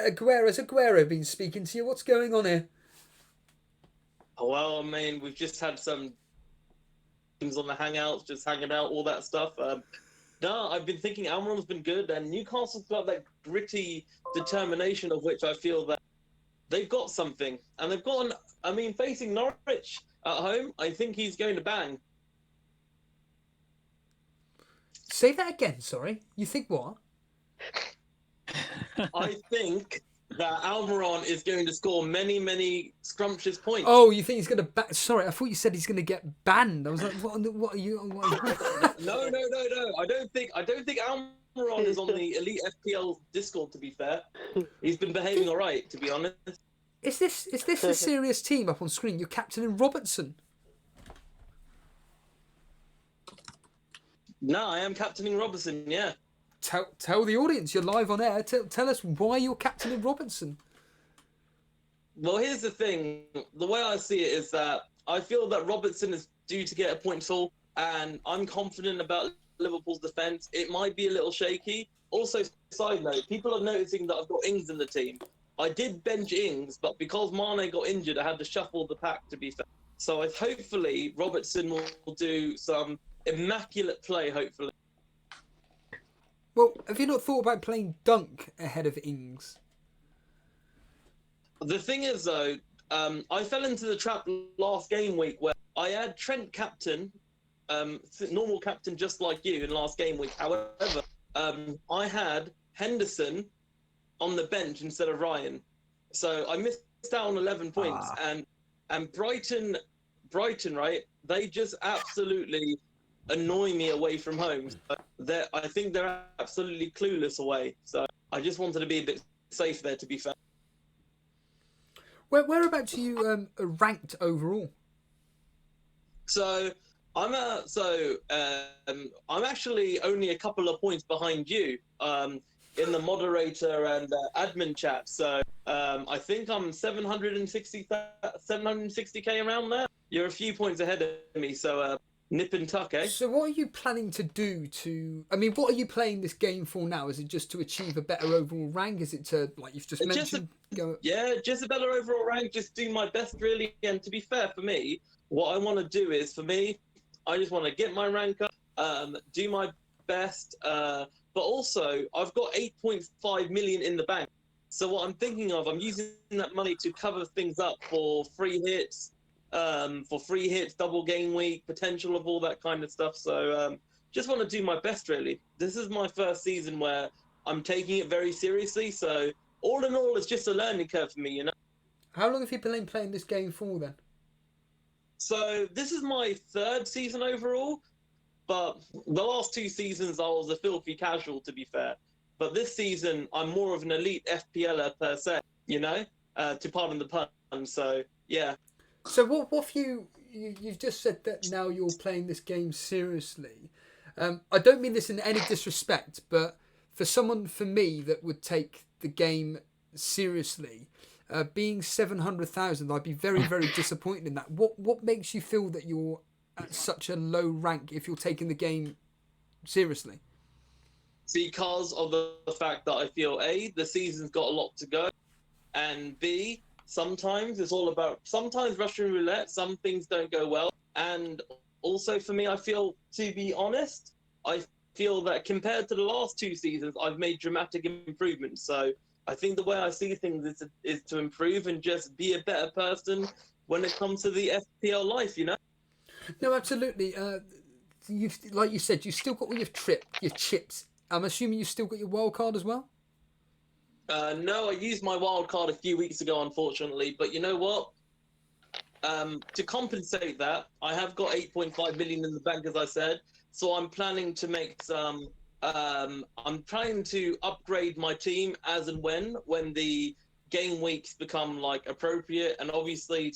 has Aguero been speaking to you? What's going on here? Well, I mean, we've just had some things on the Hangouts, just hanging out, all that stuff. No, I've been thinking Almiron's been good, and Newcastle's got that gritty determination of which I feel that they've got something. And they've got, facing Norwich at home, I think he's going to bang. Say that again. Sorry. You think what? I think that Almiron is going to score many scrumptious points. Oh, you think he's going to Sorry, I thought you said he's going to get banned. I was like, what are you? No. I don't think Almiron is on the Elite FPL Discord. To be fair, he's been behaving all right. To be honest, is this a serious team up on screen? You're captaining Robertson. No, I am captaining Robertson. Yeah. Tell the audience you're live on air. Tell us why you're captaining Robertson. Well, here's the thing. The way I see it is that I feel that Robertson is due to get a point haul, and I'm confident about Liverpool's defence. It might be a little shaky. Also, side note, people are noticing that I've got Ings in the team. I did bench Ings, but because Mane got injured, I had to shuffle the pack, to be fair. So hopefully Robertson will do some immaculate play, hopefully. Well, have you not thought about playing Dunk ahead of Ings? The thing is, though, I fell into the trap last game week where I had Trent captain, normal captain just like you in last game week. However, I had Henderson on the bench instead of Ryan. So I missed out on 11 points. And Brighton, right, they just absolutely annoy me away from home. So I think they're absolutely clueless away. So I just wanted to be a bit safe there, to be fair. Whereabouts are you ranked overall? So I'm actually only a couple of points behind you in the moderator and admin chat. So I think I'm 760k around there. You're a few points ahead of me. So nip and tuck, eh? So what are you planning to do to... I mean, what are you playing this game for now? Is it just to achieve a better overall rank? Is it to, like you've just mentioned... Just a better overall rank, just do my best, really. And to be fair, for me, what I want to do is, I just want to get my rank up, do my best, but also, I've got 8.5 million in the bank. So what I'm thinking of, I'm using that money to cover things up for free hits, double game week, potential of all that kind of stuff. So just want to do my best, really. This is my first season where I'm taking it very seriously. So all in all, it's just a learning curve for me, you know. How long have you been playing this game for, then? So this is my third season overall, but the last 2 seasons I was a filthy casual, to be fair. But this season, I'm more of an elite FPLer per se, you know, to pardon the pun. So, yeah. So what have you've just said that now you're playing this game seriously. I don't mean this in any disrespect, but for me that would take the game seriously, being 700,000, I'd be very, very disappointed in that. What makes you feel that you're at such a low rank if you're taking the game seriously? Because of the fact that I feel A, the season's got a lot to go, and B, sometimes Russian roulette, some things don't go well. And also for me, I feel, to be honest, I feel that compared to the last 2 seasons, I've made dramatic improvements. So I think the way I see things is to improve and just be a better person when it comes to the FPL life, you know? No, absolutely. Like you said, you still got all your chips. I'm assuming you still got your wild card as well? No, I used my wild card a few weeks ago, unfortunately. But you know what? To compensate that, I have got 8.5 million in the bank, as I said. So I'm planning to make some... I'm trying to upgrade my team as and when the game weeks become like appropriate, and obviously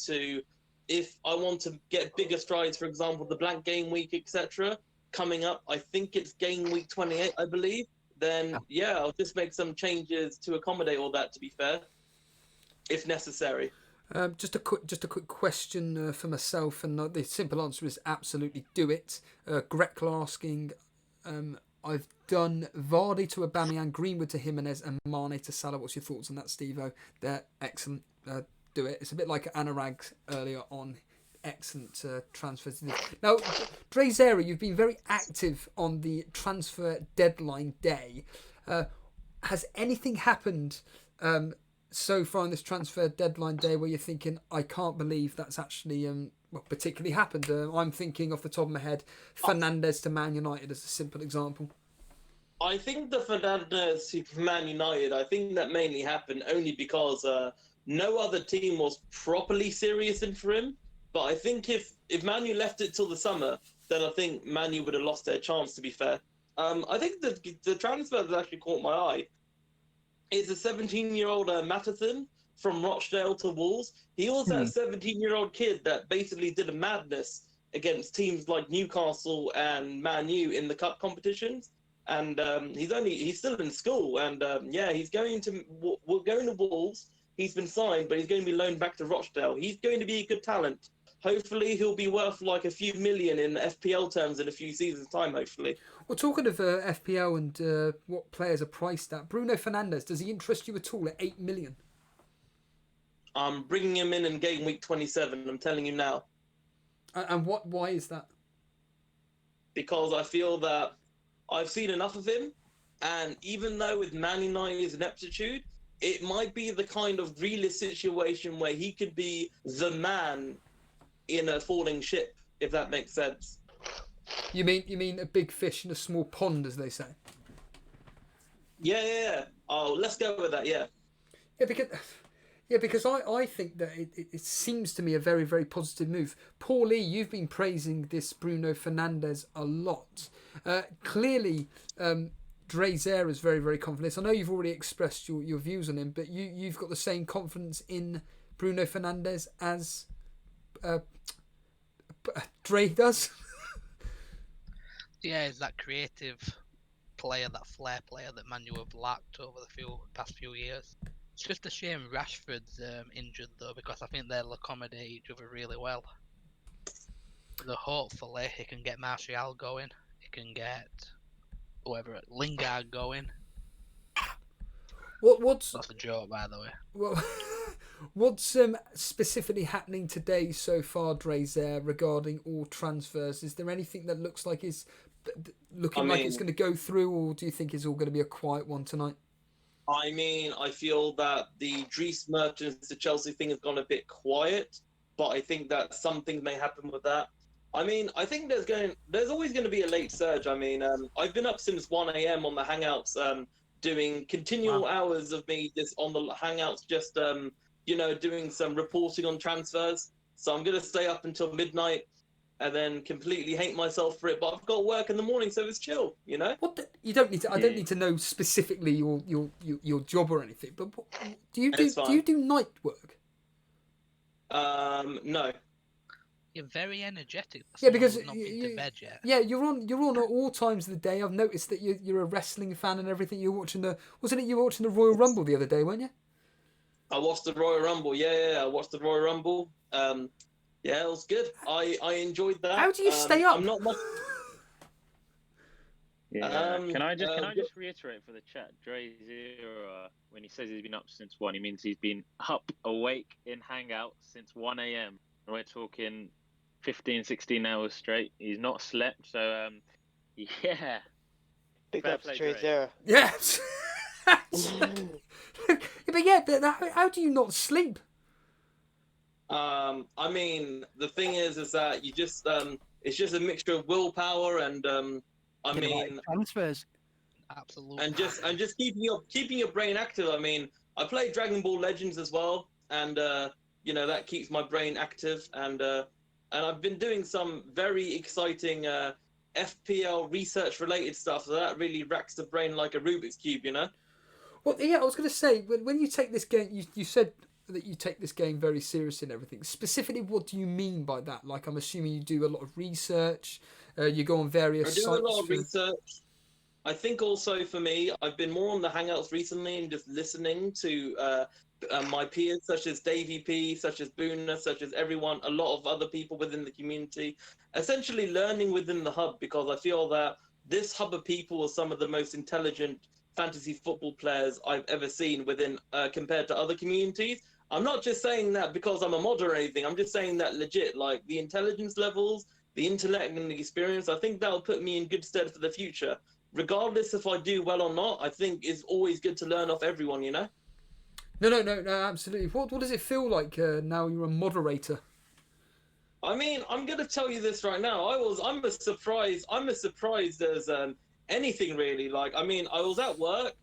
if I want to get bigger strides, for example, the blank game week, etc., coming up, I think it's game week 28, I believe. Then I'll just make some changes to accommodate all that, to be fair, if necessary. Just a quick question for myself, and the simple answer is absolutely do it. Greckler asking, I've done Vardy to Aubameyang, Greenwood to Jimenez, and Mane to Salah. What's your thoughts on that, Steve-O? They're excellent. Do it. It's a bit like Anurag earlier on. Excellent transfers. Now, Drezera, you've been very active on the transfer deadline day. Has anything happened so far on this transfer deadline day where you're thinking, I can't believe that's actually particularly happened. I'm thinking off the top of my head, Fernandes to Man United as a simple example. I think the Fernandes to Man United, I think that mainly happened only because no other team was properly serious in for him. But I think if Manu left it till the summer, then I think Manu would have lost their chance, to be fair. I think the transfer that actually caught my eye is a 17-year-old Matheson from Rochdale to Wolves. He was that 17-year-old kid that basically did a madness against teams like Newcastle and Man U in the cup competitions. And he's still in school. And he's going to Wolves. He's been signed, but he's going to be loaned back to Rochdale. He's going to be a good talent. Hopefully, he'll be worth like a few million in FPL terms in a few seasons' time, hopefully. Well, talking of FPL and what players are priced at, Bruno Fernandes, does he interest you at all at 8 million? I'm bringing him in game week 27, I'm telling you now. And why is that? Because I feel that I've seen enough of him, and even though with Man United's ineptitude, it might be the kind of realist situation where he could be the man in a falling ship, if that makes sense. You mean a big fish in a small pond, as they say? Yeah. Oh, let's go with that. Yeah. Because I think that it seems to me a very, very positive move. Paul Lee, you've been praising this Bruno Fernandes a lot. Clearly, Drezer is very, very confident. I know you've already expressed your views on him, but you've got the same confidence in Bruno Fernandes as Dre does. Yeah, is that creative player, that flair player that Man U have lacked over the past few years. It's just a shame Rashford's injured though, because I think they'll accommodate each other really well. So hopefully he can get Martial going, he can get Lingard going. That's a joke, by the way. Well, what's specifically happening today so far, Drezer, regarding all transfers? Is there anything that looks like it's going to go through, or do you think it's all going to be a quiet one tonight? I mean, I feel that the Dries Mertens to Chelsea thing has gone a bit quiet, but I think that something may happen with that. I mean, I think there's always going to be a late surge. I mean, I've been up since 1 a.m. on the Hangouts, doing continual hours of me just on the Hangouts, just doing some reporting on transfers. So I'm going to stay up until midnight and then completely hate myself for it. But I've got work in the morning, so it's chill, you know? You don't need to. I don't need to know specifically your job or anything. But do you do night work? No. You're very energetic. Yeah, because not been to bed yet. Yeah, you're on at all times of the day. I've noticed that you're a wrestling fan and everything. You were watching the Royal Rumble the other day, weren't you? I watched the Royal Rumble. Yeah, I watched the Royal Rumble. Yeah, it was good. I enjoyed that. How do you stay up? I'm not much. Yeah. Can I just reiterate for the chat, Dre's when he says he's been up since 1, he means he's been up, awake in Hangout since 1 a.m. We're talking 15, 16 hours straight. He's not slept, so yeah. Big up to Dre's. Yes. But how do you not sleep? I mean, the thing is that you just it's just a mixture of willpower and transfers. Absolutely. And just keeping your brain active. I mean, I play Dragon Ball Legends as well, and that keeps my brain active. And I've been doing some very exciting FPL research related stuff. So that really racks the brain like a Rubik's cube, you know. Well, yeah, I was going to say when you take this game, you said that you take this game very seriously and everything. Specifically, what do you mean by that? Like, I'm assuming you do a lot of research. You go on various sites. I do a lot of research. I think also for me, I've been more on the Hangouts recently and just listening to my peers, such as Davey P, such as Boona, such as everyone, a lot of other people within the community, essentially learning within the hub, because I feel that this hub of people are some of the most intelligent fantasy football players I've ever seen within compared to other communities. I'm not just saying that because I'm a mod or anything. I'm just saying that legit, like the intelligence levels, the intellect and the experience, I think that'll put me in good stead for the future. Regardless if I do well or not, I think it's always good to learn off everyone, you know? No, absolutely. What does it feel like now you're a moderator? I mean, I'm gonna tell you this right now. I'm as surprised as anything really. Like, I mean, I was at work,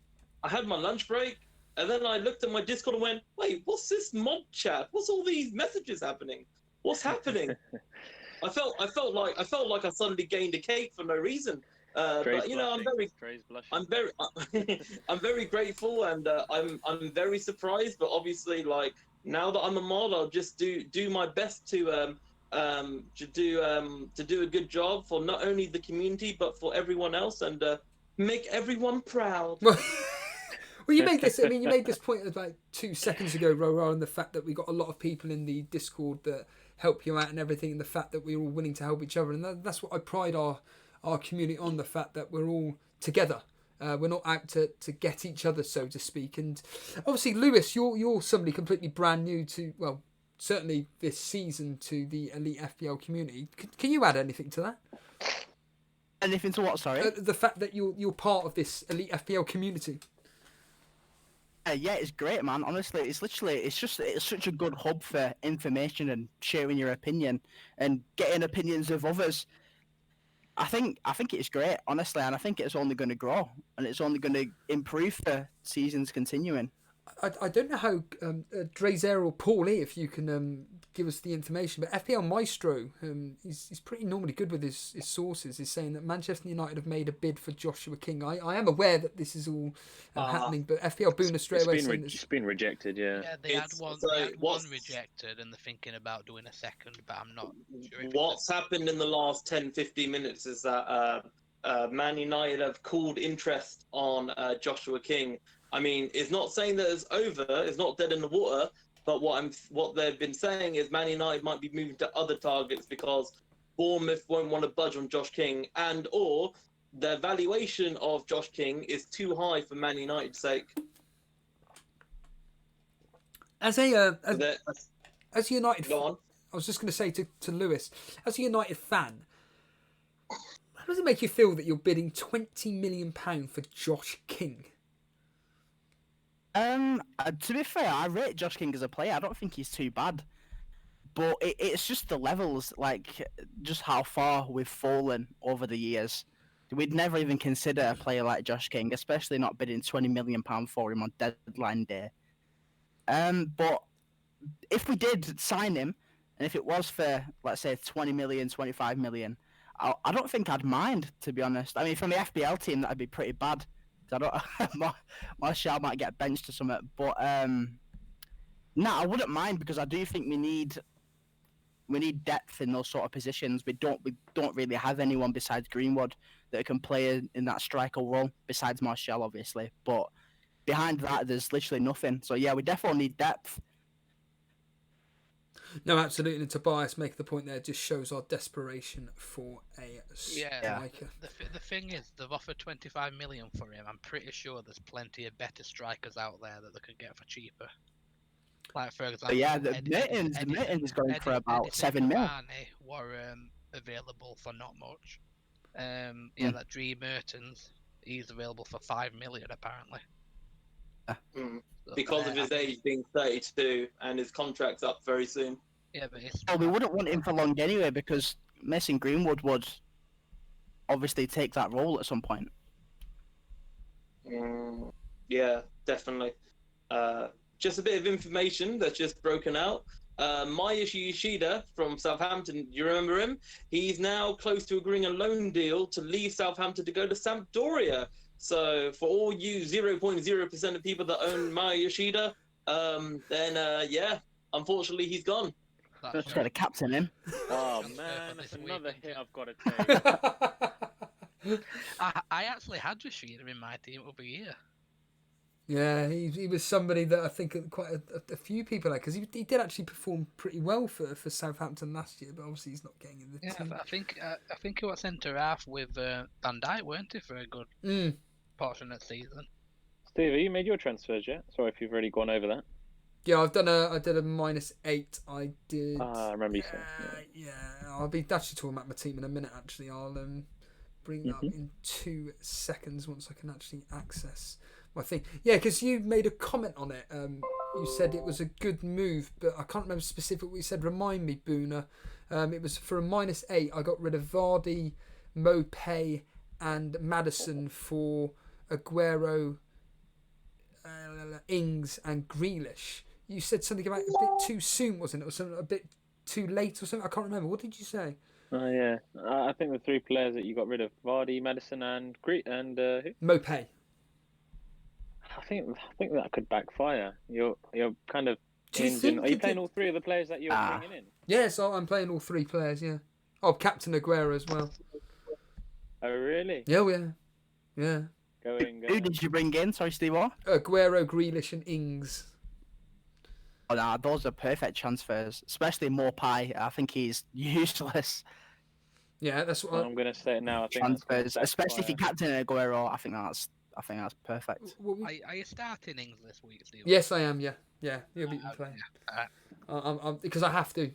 I had my lunch break, and then I looked at my Discord and went, "Wait, what's this mod chat? What's all these messages happening? What's happening?" I felt like I suddenly gained a cake for no reason. But you know, I'm very grateful, and I'm very surprised. But obviously, like, now that I'm a mod, I'll just do my best to do a good job for not only the community but for everyone else, and make everyone proud. Well, you made this. I mean, you made this point about 2 seconds ago, Roro, and the fact that we got a lot of people in the Discord that help you out and everything, and the fact that we're all willing to help each other, and that's what I pride our community on, the fact that we're all together. We're not out to get each other, so to speak. And obviously, Lewis, you're somebody completely brand new to, well, certainly this season, to the Elite FPL community. Can you add anything to that? Anything to what? Sorry. The fact that you're part of this Elite FPL community. Yeah, it's great, man. Honestly, it's such a good hub for information and sharing your opinion and getting opinions of others. I think it's great, honestly, and I think it's only going to grow and it's only going to improve for seasons continuing. I don't know how Drazer or Paulie, if you can give us the information, but FPL Maestro, he's pretty normally good with his sources, is saying that Manchester United have made a bid for Joshua King. I am aware that this is all happening, but FPL Boona straight away saying it's been rejected, yeah. Yeah, they had one rejected, and they're thinking about doing a second, but I'm not sure. What's happened in the last 10-15 minutes is that Man United have called interest on Joshua King. I mean, it's not saying that it's over, it's not dead in the water, but what they've been saying is Man United might be moving to other targets because Bournemouth won't want to budge on Josh King, and or the valuation of Josh King is too high for Man United's sake. As a United, I was just going to say to Lewis, as a United fan, how does it make you feel that you're bidding £20 million for Josh King? To be fair, I rate Josh King as a player. I don't think he's too bad, but it's just the levels, like just how far we've fallen over the years. We'd never even consider a player like Josh King, especially not bidding £20 million for him on deadline day. But if we did sign him, and if it was for, let's say, 20 million, 25 million, I don't think I'd mind, to be honest. I mean, from the FPL team, that'd be pretty bad. I don't. Martial might get benched or something, but I wouldn't mind, because I do think we need depth in those sort of positions. We don't really have anyone besides Greenwood that can play in that striker role, besides Martial, obviously. But behind that, there's literally nothing. So yeah, we definitely need depth. No, absolutely. And Tobias making the point there just shows our desperation for a striker. The thing is, they've offered 25 million for him. I'm pretty sure there's plenty of better strikers out there that they could get for cheaper. Like, for example, the Mertens is going for about 7 mil. Were available for not much. That Dream Mertens, he's available for 5 million apparently. Because of his age being 32 and his contract's up very soon. Yeah, but we wouldn't want him for long anyway, because Mason Greenwood would obviously take that role at some point. Yeah, definitely. Just a bit of information that's just broken out. Mayashi Yoshida from Southampton, you remember him? He's now close to agreeing a loan deal to leave Southampton to go to Sampdoria. So for all you 0.0% of people that own Maya Yoshida, unfortunately he's gone. Just got to captain him. Oh man, that's another hit I've got to take. I actually had Yoshida in my team over here. Yeah, he was somebody that I think quite a few people had, because he did actually perform pretty well for Southampton last year, but obviously he's not getting in the team. Yeah, I think he was centre half with Van Dijk, weren't he, for a good portion of the season. Steve, have you made your transfers yet? Sorry if you've already gone over that. Yeah, I did a -8. I did. I remember you saying. Yeah, I'll be actually talking about my team in a minute. Actually, I'll bring that up in 2 seconds once I can actually access my thing. Yeah, because you made a comment on it. You said it was a good move, but I can't remember specifically what you said. Remind me, Boona. It was for a -8. I got rid of Vardy, Mopay, and Maddison for Aguero, Ings, and Grealish. You said something about a bit too soon, wasn't it? Or something a bit too late or something? I can't remember. What did you say? Oh yeah, I think the 3 players that you got rid of: Vardy, Madison, and who? Mopay. I think that could backfire. You're kind of Do you changing. think Are you it playing could- all 3 of the players that you're bringing in? Yes, I'm playing all 3 players. Yeah. Oh, Captain Aguero as well. Oh really? Yeah, yeah. Who did you bring in? Sorry, Steve. What? Aguero, Grealish, and Ings. Oh, nah, those are perfect transfers, especially Mopai. I think he's useless Yeah, that's what I'm gonna say it now. I think that's gonna transfers, especially if you backfire. captain Aguero. I think that's perfect. Are you starting Ings this week, Steve? Yes, I am. Yeah, you'll be playing. Because I have to.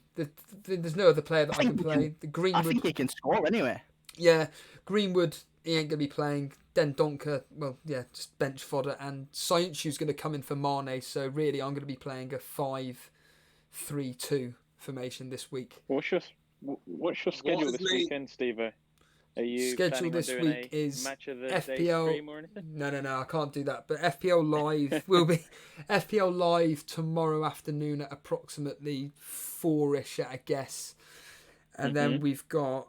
There's no other player that I can play. The I Greenwood. think he can score anyway. Yeah, Greenwood. He ain't gonna be playing. Den Donker. Well, yeah, just bench fodder. And Science's gonna come in for Mane. So really, I'm gonna be playing a 5-3-2 formation this week. What's your schedule this weekend, Steve? Are you Schedule planning this on doing week a is match of the FPL. day stream or anything? No, I can't do that. But FPL Live will be FPL Live tomorrow afternoon at approximately 4ish, I guess. And then we've got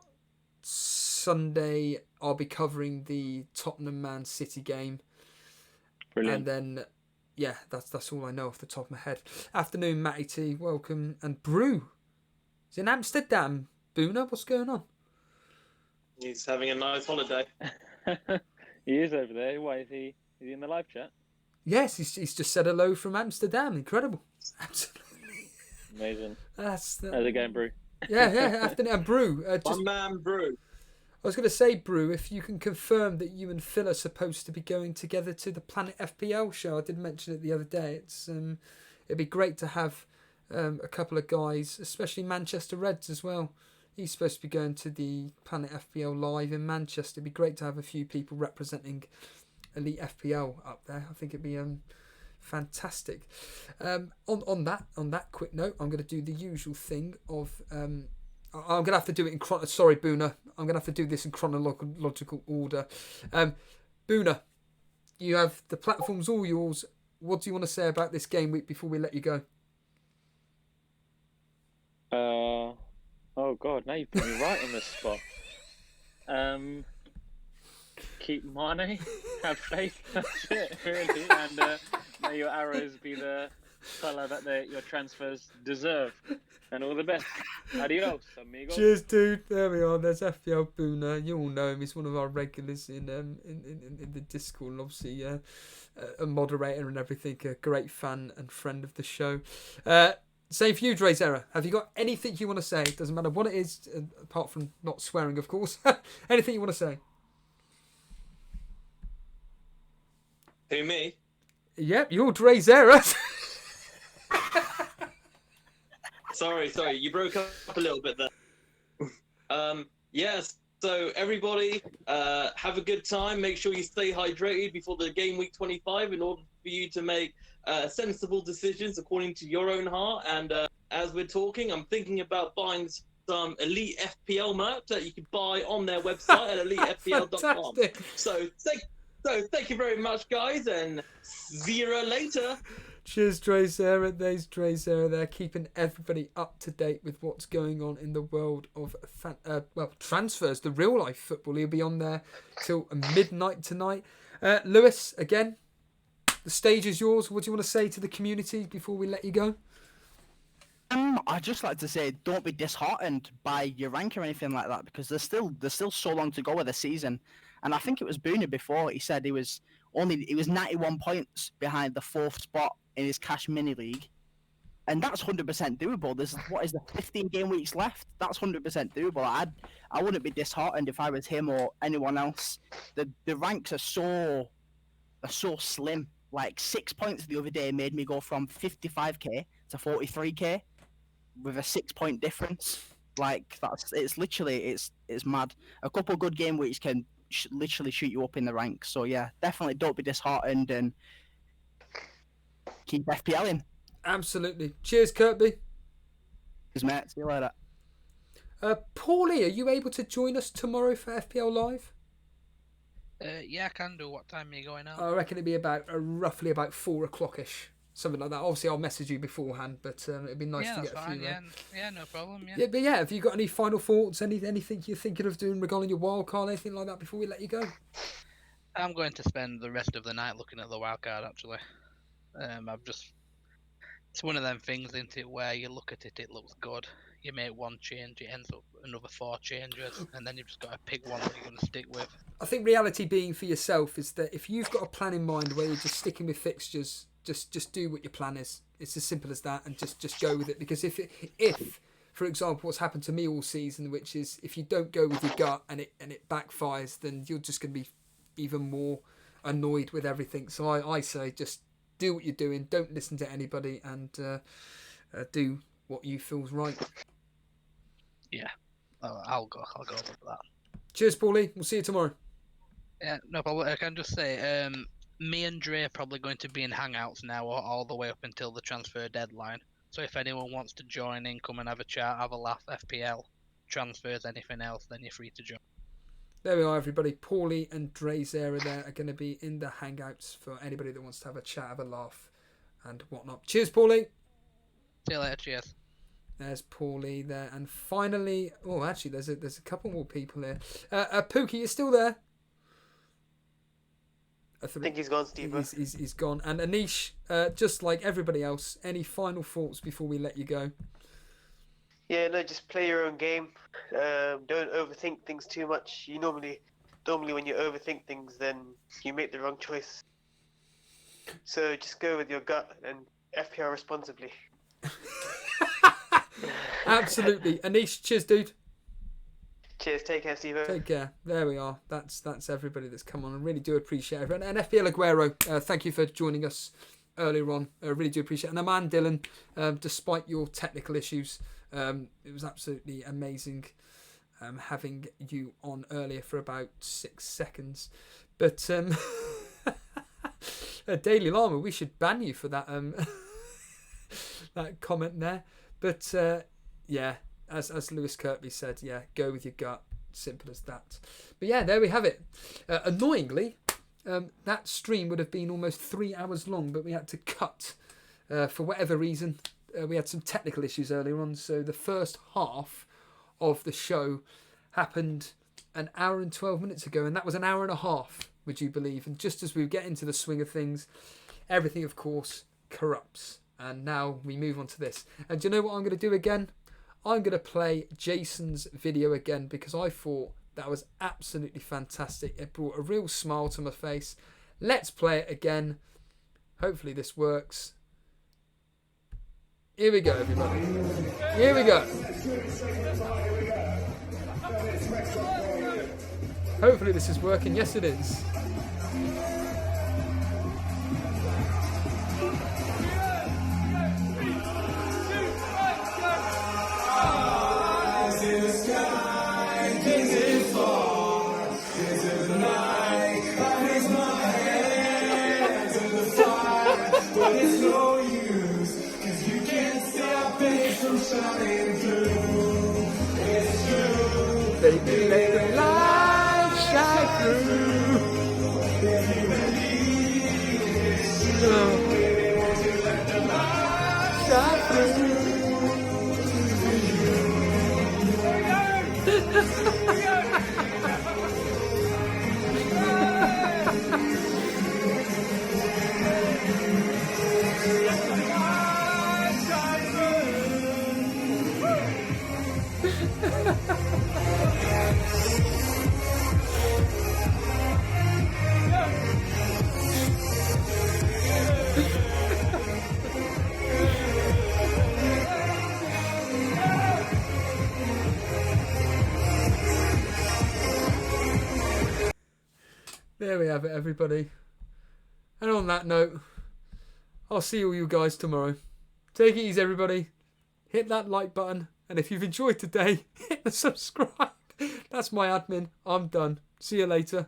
Sunday. I'll be covering the Tottenham Man City game. Brilliant. And then, yeah, that's all I know off the top of my head. Afternoon, Matty T, welcome. And Brew. He's in Amsterdam. Boona, what's going on? He's having a nice holiday. He is over there. Why is he? Is he in the live chat? Yes, he's just said hello from Amsterdam. Incredible. Absolutely. Amazing. How's it going, Brew? Yeah. Afternoon, and Brew. One man Brew. I was going to say, Brew, if you can confirm that you and Phil are supposed to be going together to the Planet FPL show. I did mention it the other day. It's it'd be great to have a couple of guys, especially Manchester Reds as well. He's supposed to be going to the Planet FPL Live in Manchester. It'd be great to have a few people representing Elite FPL up there. I think it'd be fantastic. On that quick note, I'm going to do the usual thing of I'm going to have to do it in sorry, Boona. I'm going to have to do this in chronological order. Boona, you have the platforms all yours. What do you want to say about this game week before we let you go? Oh God, now you put me right on the spot. Keep Mane, have faith. That's it, really. And may your arrows be the colour that your transfers deserve. And all the best. Adios, amigo. Cheers, dude. There we are. There's FPL Boona. You all know him. He's one of our regulars in the Discord, and obviously a moderator and everything. A great fan and friend of the show. Same for you, Dre Zera. Have you got anything you want to say? Doesn't matter what it is, apart from not swearing, of course. Anything you want to say? Who, me? Yep, you're Dre Zera. Sorry, you broke up a little bit there. Yes, so everybody, have a good time. Make sure you stay hydrated before the game week 25 in order for you to make sensible decisions according to your own heart. And as we're talking, I'm thinking about buying some Elite FPL merch that you can buy on their website at elitefpl.com. So thank you very much, guys, and see you later. Cheers, Dre Zera. There's Dre Zera there, keeping everybody up to date with what's going on in the world of transfers, the real life football. He'll be on there till midnight tonight. Lewis, again, the stage is yours. What do you want to say to the community before we let you go? I'd just like to say, don't be disheartened by your rank or anything like that, because there's still so long to go of the season. And I think it was Boona before, he said he was 91 points behind the 4th spot in his cash mini league, and that's 100% doable. There's 15 game weeks left. That's 100% doable. I wouldn't be disheartened if I was him or anyone else. The ranks are so slim. Like 6 points the other day made me go from 55k to 43k with a 6-point difference. Like it's mad. A couple good game weeks can literally shoot you up in the ranks. So yeah, definitely don't be disheartened and keep FPLing. Absolutely. Cheers, Kirkby. Cheers, mate. See you later. Paulie, are you able to join us tomorrow for FPL Live? Yeah, I can do. What time are you going out? I reckon it'd be about roughly about 4 o'clock-ish. Something like that. Obviously, I'll message you beforehand, but it'd be nice to get a few. Yeah, no problem. Yeah. Yeah, but yeah, have you got any final thoughts? Anything you're thinking of doing regarding your wildcard, anything like that before we let you go? I'm going to spend the rest of the night looking at the wildcard. Actually, it's one of them things, isn't it, where you look at it, it looks good. You make one change, it ends up another 4 changes, and then you've just got to pick one that you're going to stick with. I think reality being for yourself is that if you've got a plan in mind where you're just sticking with fixtures, just do what your plan is. It's as simple as that, and just go with it. Because if for example, what's happened to me all season, which is if you don't go with your gut and it backfires, then you're just going to be even more annoyed with everything. So I say just do what you're doing. Don't listen to anybody, and do what you feel's right. Yeah, I'll go with that. Cheers, Paulie. We'll see you tomorrow. Yeah, no problem. I can just say, me and Dre are probably going to be in Hangouts now all the way up until the transfer deadline. So if anyone wants to join in, come and have a chat, have a laugh, FPL, transfers, anything else, then you're free to join. There we are, everybody. Paulie and Dre's area there are going to be in the Hangouts for anybody that wants to have a chat, have a laugh, and whatnot. Cheers, Paulie. See you later. Cheers. There's Paulie there, and finally, oh, actually, there's a couple more people here. Pookie, you still there? I think he's gone, Steve. He's gone. And Anish, just like everybody else, any final thoughts before we let you go? Yeah, no, just play your own game. Don't overthink things too much. You normally when you overthink things, then you make the wrong choice. So just go with your gut and FPL responsibly. Absolutely. Anish, cheers, dude. Cheers, take care, Steve. Take care. There we are. That's everybody that's come on. I really do appreciate it. And FPL Aguero, thank you for joining us earlier on. I really do appreciate it. And Aman Dylan, despite your technical issues, it was absolutely amazing having you on earlier for about 6 seconds. But Daily Llama, we should ban you for that that comment there. But yeah, as Lewis Kirkby said, yeah, go with your gut. Simple as that. But yeah, there we have it. Annoyingly, that stream would have been almost 3 hours long, but we had to cut for whatever reason. We had some technical issues earlier on, so the first half of the show happened an hour and 12 minutes ago, and that was an hour and a half, would you believe? And just as we get into the swing of things, everything, of course, corrupts. And now we move on to this. And do you know what I'm going to do again? I'm going to play Jason's video again because I thought that was absolutely fantastic. It brought a real smile to my face. Let's play it again. Hopefully this works. Here we go, everybody. Here we go. Hopefully this is working. Yes, it is. Baby, let the light shine through. Shine through. There we have it, everybody. And on that note, I'll see all you guys tomorrow. Take it easy, everybody. Hit that like button. And if you've enjoyed today, hit the subscribe. That's my admin. I'm done. See you later.